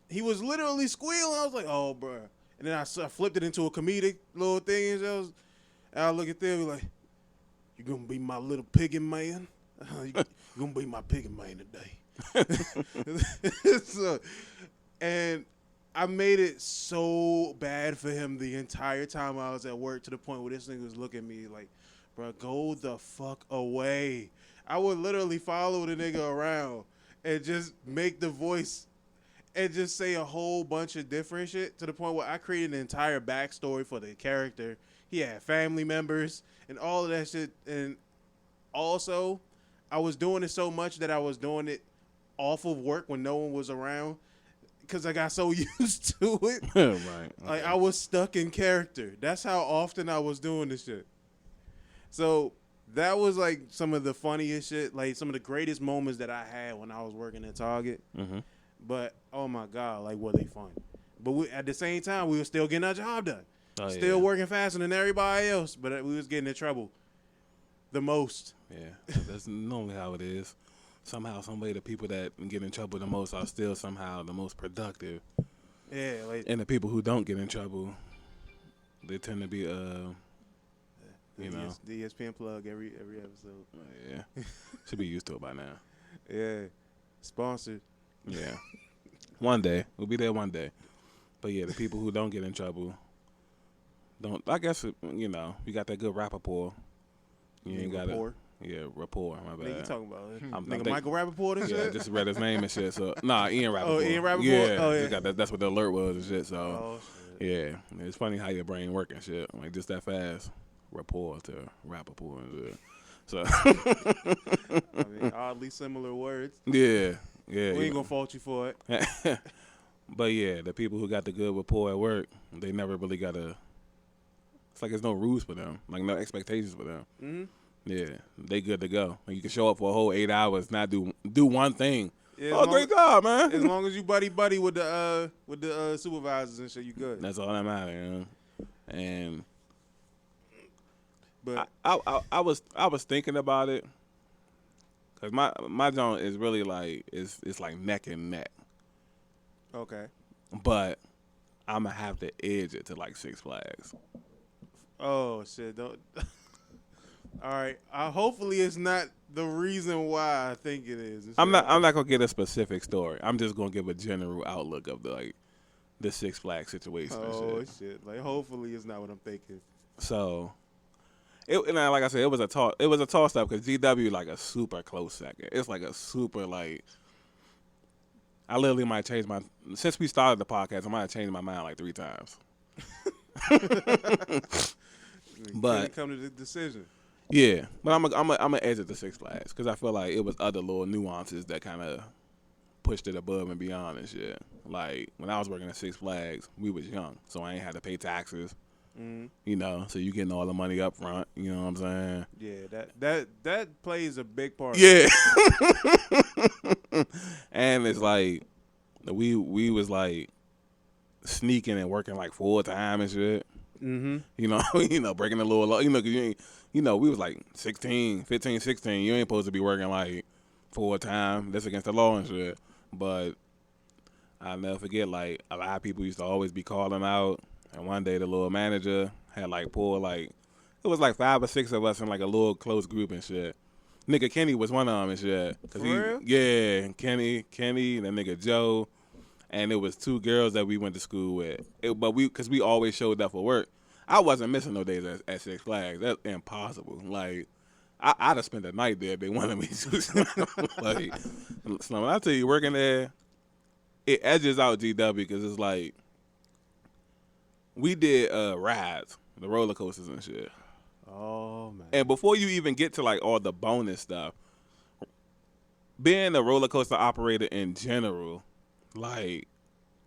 he was literally squealing. I was like, oh, bro. And then I flipped it into a comedic little thing. And I look at them and be like, you going to be my little piggy man? You're going to be my piggy man today. And I made it so bad for him the entire time I was at work, to the point where this nigga was looking at me like, bro, go the fuck away. I would literally follow the nigga around and just make the voice and just say a whole bunch of different shit, to the point where I created an entire backstory for the character. He had family members and all of that shit. And also, I was doing it so much that I was doing it off of work when no one was around, because I got so used to it. Right. Okay. Like, I was stuck in character. That's how often I was doing this shit. So that was like some of the funniest shit, like some of the greatest moments that I had when I was working at Target. Mm-hmm. But, oh my God, like, were they fun. But at the same time, we were still getting our job done. Still working faster than everybody else, but we was getting in trouble the most. Yeah, that's normally how it is. Somehow, some way, the people that get in trouble the most are still somehow the most productive. Yeah, like, And the people who don't get in trouble, they tend to be, you know. the ESPN plug every episode. Yeah, should be used to it by now. Yeah, sponsored. Yeah, one day we'll be there one day. But yeah, the people who don't get in trouble don't. I guess you know, you got that good rapport. You ain't got rapport. Rapport. My What you bad. talking about? I'm Nigga, thinking- Michael Rappaport and Yeah, shit? just read his name and shit. So Ian Rappaport. Ian Rappaport? Yeah, Oh, yeah. just got that, that's what the alert was and shit. So Oh, shit. yeah, it's funny how your brain work and shit. Like just that fast. Rapport to Rappaport and shit. So I mean, oddly similar words. yeah. We ain't gonna fault you for it. But yeah, the people who got the good rapport at work, they never really got a. It's like there's no rules for them, like no expectations for them. Mm-hmm. Yeah, they good to go. You can show up for a whole 8 hours, not do one thing. Yeah, Oh, great job, man. As long as you buddy with the supervisors and shit, you good. That's all that matters, you know? And But I was thinking about it, cause my joint is really like it's like neck and neck, okay. but I'm gonna have to edge it to like Six Flags. Oh shit! Don't. All right. Hopefully, it's not the reason why I think it is. I'm not gonna get a specific story. I'm just gonna give a general outlook of the Six Flags situation. Oh and shit. shit! Like, hopefully, it's not what I'm thinking. So, like I said, it was a toss. It was a toss up because GW like a super close second. It's like a super like. I literally might change my since we started the podcast. I might have changed my mind like 3 times. But Couldn't come to the decision. yeah, but I'm a edge at the Six Flags because I feel like it was other little nuances that kind of pushed it above and beyond and shit. Like when I was working at Six Flags, we was young, so I ain't had to pay taxes. Mm-hmm. You know, so you getting all the money up front. You know what I'm saying? Yeah, that plays a big part. Yeah. And it's like we was like sneaking and working like full time and shit. Mm-hmm. You know, breaking the law. 'Cause you ain't, we was like 15, 16. You ain't supposed to be working like full time. That's against the law and shit. But I'll never forget, like a lot of people used to always be calling out. And one day the little manager had like pulled like it was like 5 or 6 of us in like a little close group and shit. Nigga Kenny was one of them and shit. For real? Yeah, Kenny, and that nigga Joe. And it was 2 girls that we went to school with. Because we always showed up for work. I wasn't missing no days at Six Flags. That's impossible. Like, I'd have spent the night there if they wanted me to. Like, so when I tell you working there, it edges out GW because it's like, we did rides, the roller coasters and shit. Oh man. And before you even get to like all the bonus stuff, being a roller coaster operator in general, like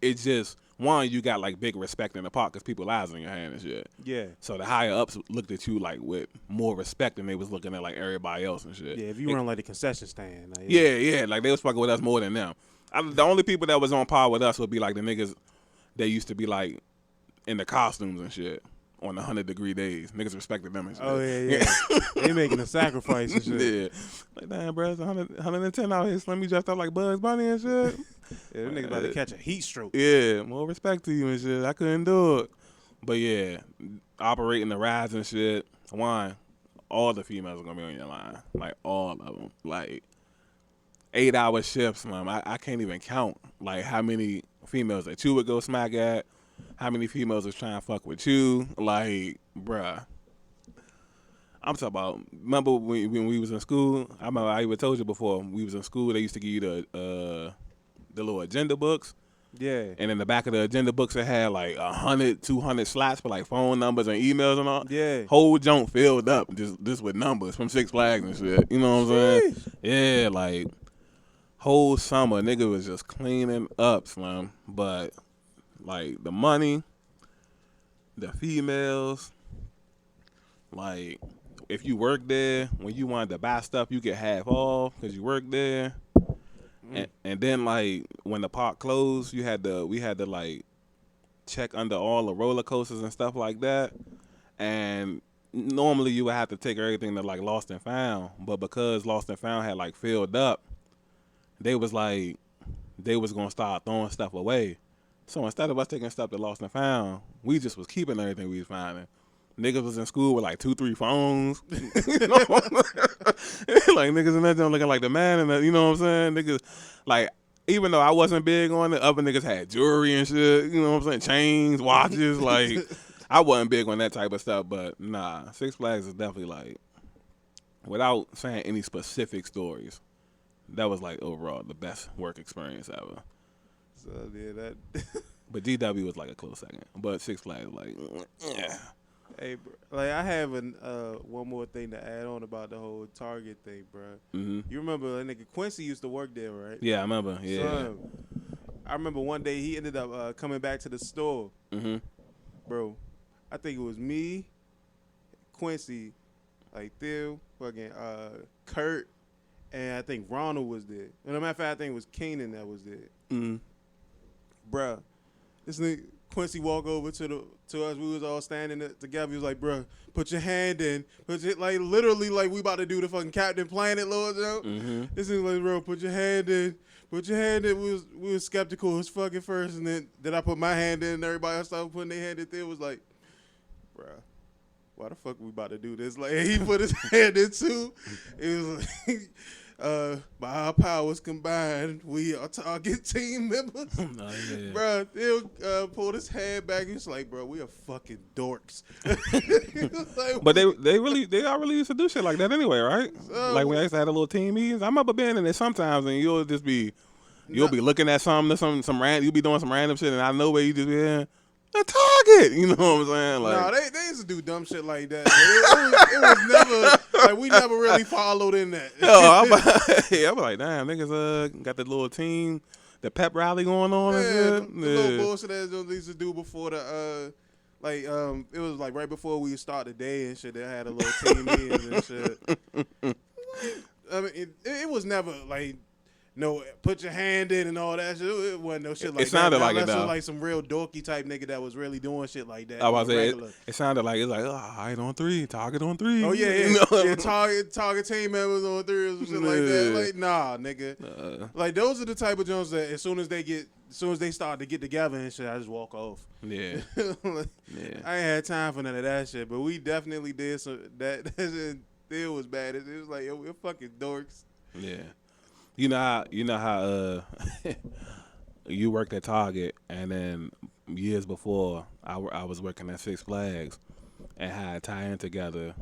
it's just one, you got like big respect in the park because people eyes in your hand and shit. Yeah. So the higher ups looked at you like with more respect than they was looking at like everybody else and shit. Yeah. If you run like the concession stand. Like, Yeah, like they was fucking with us more than them. The only people that was on par with us would be like the niggas that used to be like in the costumes and shit on the 100-degree days. Niggas respected them and shit. Oh yeah. They making a sacrifice and shit. Yeah. Like, damn, bro, it's 110 out here. Slim, you dressed up like Bugs Bunny and shit. Yeah, them niggas about to catch a heat stroke. Yeah, more respect to you and shit. I couldn't do it. But yeah, operating the rides and shit. One, all the females are gonna be on your line. Like all of them. Like 8-hour shifts, man. I can't even count like how many females that you would go smack at. How many females was trying to fuck with you? Like, bruh. I'm talking about, remember when we was in school? I remember I even told you before, when we was in school, they used to give you the little agenda books. Yeah. And in the back of the agenda books, it had like 100, 200 slots for like phone numbers and emails and all. Yeah. Whole junk filled up just with numbers from Six Flags and shit. You know what I'm saying? Yeah, like, whole summer, nigga was just cleaning up, Slim. But, like, the money, the females, like, if you work there, when you wanted to buy stuff, you get half off because you work there. And then like when the park closed, we had to like check under all the roller coasters and stuff like that. And normally you would have to take everything to like Lost and Found, but because Lost and Found had like filled up, they was gonna start throwing stuff away. So instead of us taking stuff to Lost and Found, we just was keeping everything we was finding. Niggas was in school with like 2-3 phones. You know? Like niggas in that joint looking like the man and the, you know what I'm saying? Niggas like even though I wasn't big on it, other niggas had jewelry and shit, you know what I'm saying? Chains, watches, like I wasn't big on that type of stuff, but nah, Six Flags is definitely like without saying any specific stories, that was like overall the best work experience ever. So yeah, that But GW was like a close second. But Six Flags like yeah. Hey, bro, like I have one more thing to add on about the whole Target thing, bro. Mm-hmm. You remember that nigga Quincy used to work there, right? Yeah, I remember. Yeah. Son, I remember one day he ended up coming back to the store, Mm-hmm. bro. I think it was me, Quincy, like Theo, fucking Kurt, and I think Ronald was there. And a matter of fact, I think it was Keenan that was there. Mm-hmm. Bruh, this nigga Quincy walk over to us. We was all standing together. He was like, bruh, put your hand in. Put your, like, literally, like, we about to do the fucking Captain Planet, Lord Joe. Mm-hmm. This is like, bro, put your hand in. Put your hand in. We was skeptical as fucking first, and then I put my hand in, and everybody else started putting their hand in. It was like, bruh, why the fuck we about to do this? Like, he put his hand in too. It was like, by our powers combined, we are target team members. Oh, yeah. Bro, he'll pulled his head back. He's like, bro, we are fucking dorks. Like, But they are really used to do shit like that anyway, right? Like when I used to have a little team meetings, I remember being in there sometimes, and you'll be looking at something, some random, you'll be doing some random shit, and I know where you just be a target. You know what I'm saying? Like, no, they used to do dumb shit like that. It was never like we never really followed in that. I'm like, damn, niggas got the little team, the pep rally going on and shit. The little bullshit that they used to do before the it was like right before we start the day and shit. They had a little team meeting and shit. I mean, it was never like. No, put your hand in and all that shit. It wasn't no shit like that. It sounded like it, though. though. Like some real dorky type nigga that was really doing shit like that. I was saying, regular. it sounded like it's like, oh, height on 3, target on 3. Oh yeah, You know? yeah. Target team members on 3 or some shit like that. Like, nah, nigga. Like those are the type of Jones that as soon as they start to get together and shit, I just walk off. Yeah. Like, Yeah. I ain't had time for none of that shit, but we definitely did some that shit still was bad. It was like, yo, we're fucking dorks. Yeah. You know how you worked at Target, and then years before I was working at Six Flags, and had a tie-in together.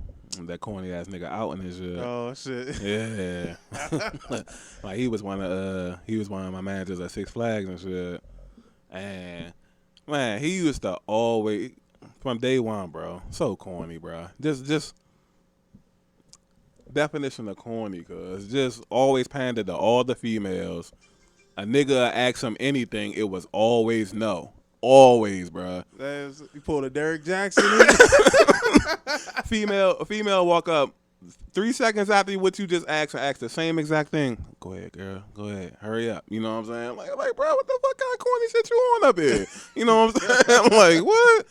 That corny ass nigga out in his shit. Oh shit. Yeah. Like he was one of my managers at Six Flags and shit. And man, he used to always from day one, bro. So corny, bro. Just definition of corny, cause just always pandered to all the females. A nigga ask him anything, it was always no. Always, bro. You pulled a Derek Jackson. Female walk up 3 seconds after what you just asked her, ask the same exact thing. Go ahead, girl. Go ahead. Hurry up. You know what I'm saying? Like, bro, what the fuck kind of corny shit you on up here? You know what I'm saying? I'm like, what?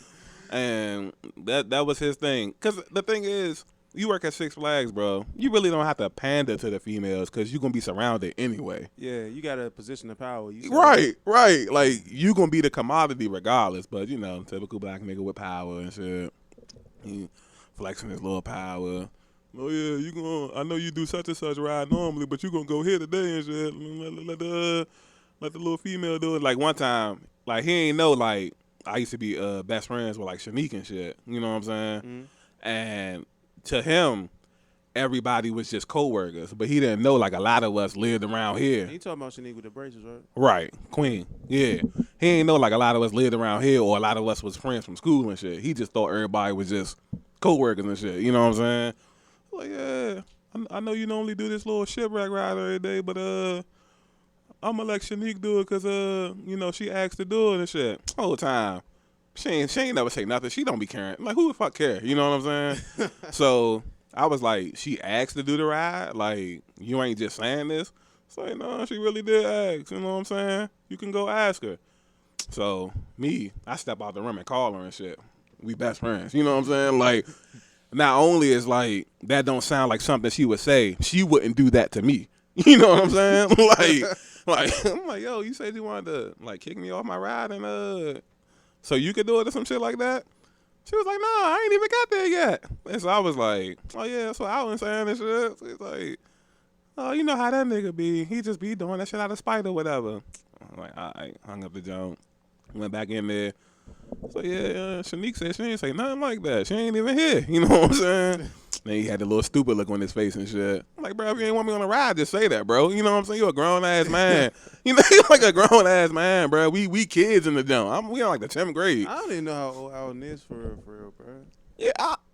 And that was his thing. Cause the thing is, you work at Six Flags, bro. You really don't have to pander to the females because you're going to be surrounded anyway. Yeah, you got a position of power. Right. Like, you going to be the commodity regardless. But, you know, typical black nigga with power and shit. He flexing his little power. Oh, yeah, I know you do such and such ride normally, but you going to go here today and shit. Let the little female do it. Like, one time, like, he ain't know, like, I used to be best friends with, like, Shanique and shit. You know what I'm saying? Mm-hmm. And to him, everybody was just co-workers, but he didn't know like a lot of us lived around here. You talking about Shanique with the braces, right? Right, Queen. Yeah, he ain't know like a lot of us lived around here, or a lot of us was friends from school and shit. He just thought everybody was just co-workers and shit. You know what I'm saying? Like, yeah, I know you normally do this little shipwreck ride every day, but I'm gonna let Shanique do it because you know she asked to do it and shit. Whole time. She ain't never say nothing. She don't be caring. Like, who the fuck care? You know what I'm saying? So I was like, she asked to do the ride? Like, you ain't just saying this? So, you know, she really did ask. You know what I'm saying? You can go ask her. So, I step out the room and call her and shit. We best friends. You know what I'm saying? Like, not only is like, that don't sound like something she would say, she wouldn't do that to me. You know what I'm saying? like, I'm like, yo, you said you wanted to, like, kick me off my ride and, so you could do it or some shit like that? She was like, nah, I ain't even got there yet. And so I was like, oh, yeah, that's what I was saying and shit. So he's like, oh, you know how that nigga be. He just be doing that shit out of spite or whatever. I'm like, all right, hung up the joint. Went back in there. So, yeah, Shanique said she ain't say nothing like that. She ain't even here. You know what I'm saying? Then he had the little stupid look on his face and shit. I'm like, bro, if you ain't want me on a ride, just say that, bro. You know what I'm saying? You a grown-ass man. You know, you like a grown-ass man, bro. We kids in the jump. We in like the 10th grade. I don't even know how old Alden is for real, bro. Yeah,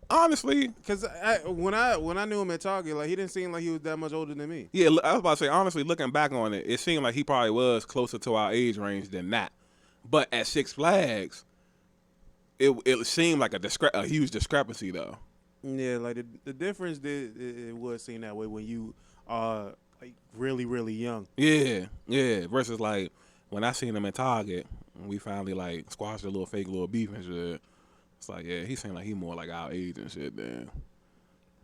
honestly. Because when I knew him at Target, like, he didn't seem like he was that much older than me. Yeah, I was about to say, honestly, looking back on it, it seemed like he probably was closer to our age range than that. But at Six Flags, it seemed like a huge discrepancy, though. Yeah, like the difference it would seem that way when you are like really really young. Yeah, yeah. Versus like when I seen him in Target, we finally like squashed a little fake little beef and shit. It's like, yeah, he seemed like he more like our age and shit. Then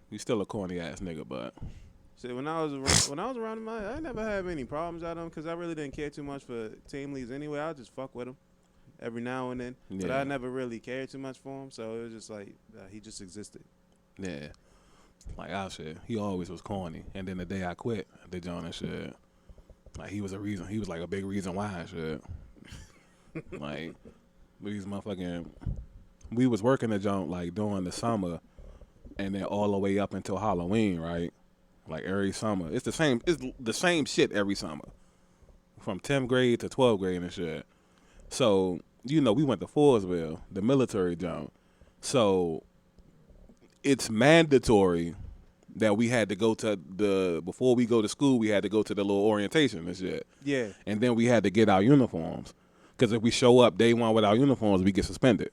he's still a corny ass nigga, but See, when I was around him, I never had any problems out of him because I really didn't care too much for team leads anyway. I just fuck with him every now and then, but Yeah. I never really cared too much for him. So it was just like he just existed. yeah, like I said, he always was corny. And then the day I quit, the John and shit, like he was a reason. He was like a big reason why and shit. Like these motherfucking, we was working the jump like during the summer, and then all the way up until Halloween, right? Like every summer, it's the same. It's the same shit every summer, from 10th grade to 12th grade and shit. So we went to Forestville, the military jump. So it's mandatory that we had to go to before we go to school, we had to go to the little orientation and shit. Yeah, And then we had to get our uniforms. Because if we show up day one without uniforms, we get suspended.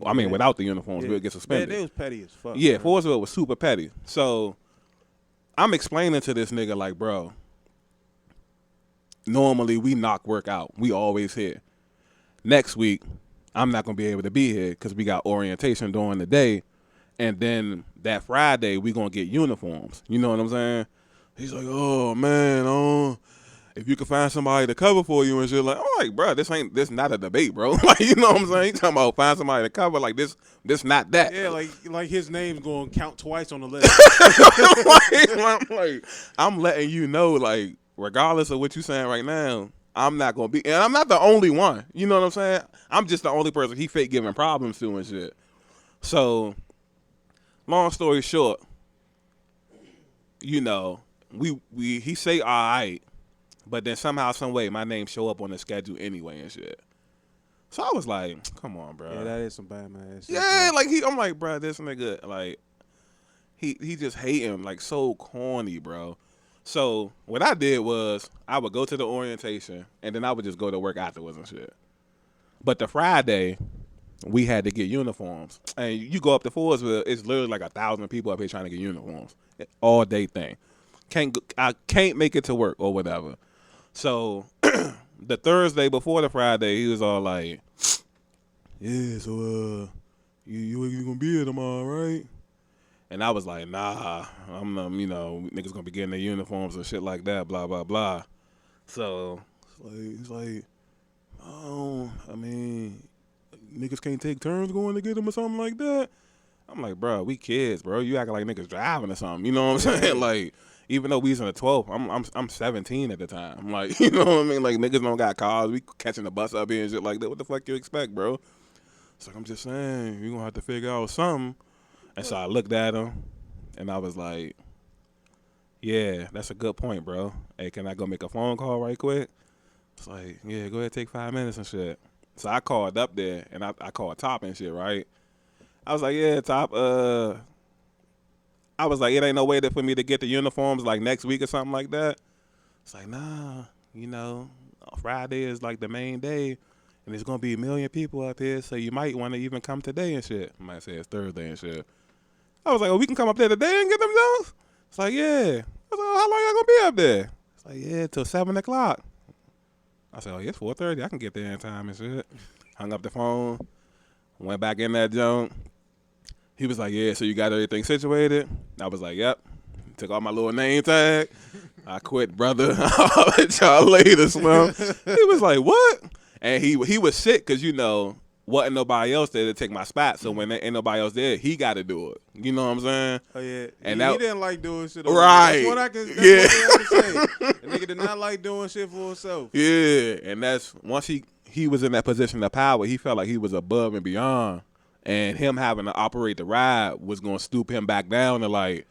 I mean, Yeah. without the uniforms, yeah. we'll get suspended. Yeah, they was petty as fuck. Yeah, man. Forestville was super petty. So I'm explaining to this nigga like, bro, normally we knock work out. We always here. Next week, I'm not going to be able to be here because we got orientation during the day. And then that Friday, we going to get uniforms. You know what I'm saying? He's like, oh, man, if you can find somebody to cover for you and shit. Like, I'm like, bro, this not a debate, bro. Like, you know what I'm saying? He talking about find somebody to cover. Like, this not that. Yeah, like his name's gonna count twice on the list. I'm letting you know, like, regardless of what you saying right now, I'm not gonna be, and I'm not the only one. You know what I'm saying? I'm just the only person he fake giving problems to and shit. So, long story short, he say all right, but then somehow, some way, my name show up on the schedule anyway and shit. So I was like, come on, bro. Yeah, that is some bad man shit. Yeah, like I'm like, bro, this nigga, like, he just hating, like, so corny, bro. So what I did was I would go to the orientation and then I would just go to work afterwards and shit. But the Friday, we had to get uniforms, and you go up to Forestville, it's literally like 1,000 people up here trying to get uniforms, all day thing. I can't make it to work or whatever. So the Thursday before the Friday, he was all like, yeah, so you gonna be here tomorrow, right? And I was like, nah, niggas gonna be getting their uniforms and shit like that, blah, blah, blah. So he's like, oh, I mean, niggas can't take turns going to get them or something like that. I'm like, bro, we kids, bro. You acting like niggas driving or something. You know what I'm saying? Like, even though we was in the 12th, I'm 17 at the time. I'm like, you know what I mean? Like, niggas don't got cars. We catching the bus up here and shit like that. What the fuck you expect, bro? It's like, I'm just saying, you gonna have to figure out something. And so I looked at him, and I was like, yeah, that's a good point, bro. Hey, can I go make a phone call right quick? It's like, yeah, go ahead, take 5 minutes and shit. So I called up there, and I called Top and shit, right? I was like, yeah, Top, I was like, it ain't no way for me to get the uniforms, like, next week or something like that. It's like, nah, Friday is, like, the main day, and there's going to be 1 million people up here, so you might want to even come today and shit. I might say it's Thursday and shit. I was like, oh, we can come up there today and get them those? It's like, yeah. I was like, oh, how long y'all going to be up there? It's like, yeah, till 7 o'clock. I said, oh, yeah, it's 4:30. I can get there in time and shit. Hung up the phone, went back in that junk. He was like, yeah, so you got everything situated? I was like, yep. Took off my little name tag. I quit, brother. I'll let y'all later, Slim. He was like, what? And he was sick because, wasn't nobody else there to take my spot. So when there ain't nobody else there, he got to do it. You know what I'm saying? Oh yeah, And he didn't like doing shit. Right. That's what I can. That's Yeah. what I can say. The nigga did not like doing shit for himself. Yeah, and that's once he was in that position of power, he felt like he was above and beyond. And him having to operate the ride was going to stoop him back down to, like,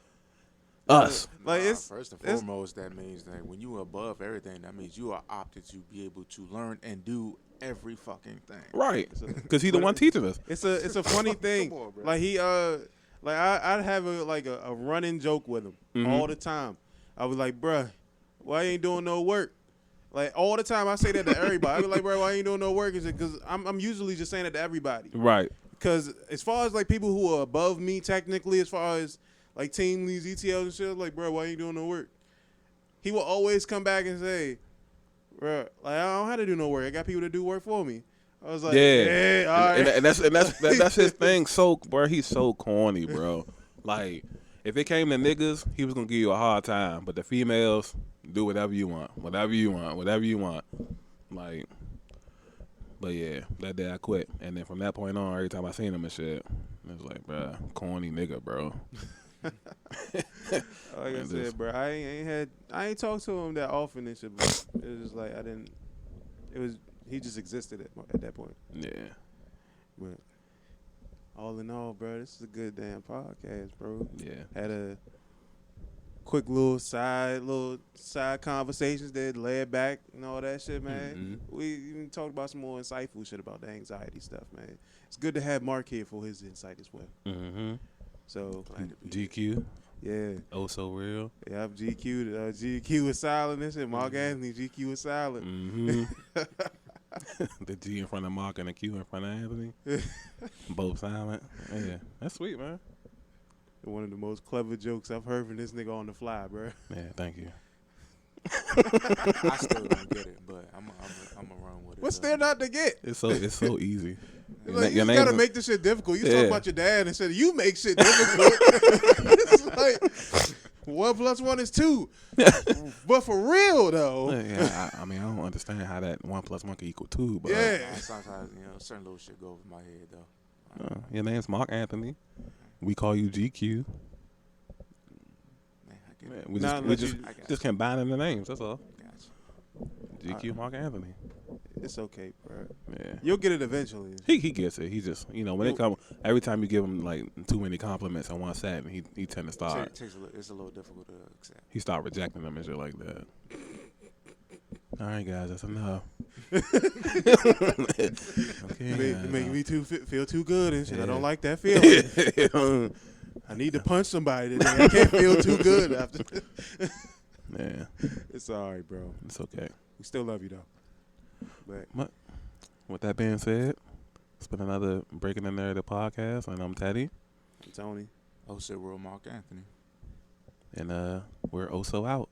us. Like First and foremost, that means that when you are above everything, that means you are opted to be able to learn and do every fucking thing. Right. Because he the one teaching us. It's a funny thing. Come on, bro. Like I'd have a running joke with him all the time. I was like, bruh, why you ain't doing no work? Like all the time, I say that to everybody. I be like, bro, why you ain't doing no work? Is it because I'm usually just saying it to everybody. Right. Because as far as like people who are above me technically, as far as like team leads, ETLs and shit, like, bro, why you doing no work? He will always come back and say, bro, like, I don't have to do no work. I got people to do work for me. I was like, yeah, all right. And that's his thing. So, bro, he's so corny, bro. Like, if it came to niggas, he was gonna give you a hard time. But the females, do whatever you want, whatever you want, whatever you want. Like, but yeah, that day I quit. And then from that point on, every time I seen him and shit, it was like, bro, corny nigga, bro. Like I said, bro, I ain't talked to him that often and shit, but it was just like he just existed at that point. Yeah. But all in all, bro, this is a good damn podcast, bro. Yeah. Had a quick little side conversations that laid back and all that shit, man. Mm-hmm. We even talked about some more insightful shit about the anxiety stuff, man. It's good to have Mark here for his insight as well. Mm-hmm. So GQ. yeah. Oh, so real. Yep, GQ is silent and shit. Mark Anthony, GQ is silent. Mm-hmm. The G in front of Mark and the Q in front of Anthony. Both silent. Yeah, that's sweet, man. One of the most clever jokes I've heard from this nigga on the fly, bro. Yeah, thank you. I still don't get it, but I'm gonna run with it. What's there not to get? It's so easy. Like, you just gotta make this shit difficult. You talk Yeah. about your dad and said you make shit difficult. It's like 1 + 1 is 2. But for real though. Yeah, I mean, I don't understand how that 1 + 1 can equal 2, but Yeah. Sometimes certain little shit go over my head though. Your name's Mark Anthony. We call you GQ. Man, I get Man, it. we Nah, just I got just combining the names. That's all. Gotcha. GQ Mark Anthony. It's okay, bro. Yeah. You'll get it eventually. He gets it. He just, when it comes, every time you give him like too many compliments in one set, he tend to start. It's a little difficult to accept. He start rejecting them and shit like that. All right, guys, that's enough. Okay. Make me feel too good and shit. Yeah. I don't like that feeling. I need to punch somebody today. I can't feel too good after. Yeah, It's all right, bro. it's okay. We still love you though. But With that being said, it's been another Breaking the Narrative podcast, and I'm Teddy, Tony. Oh, shit, real Mark Anthony. and we're also out.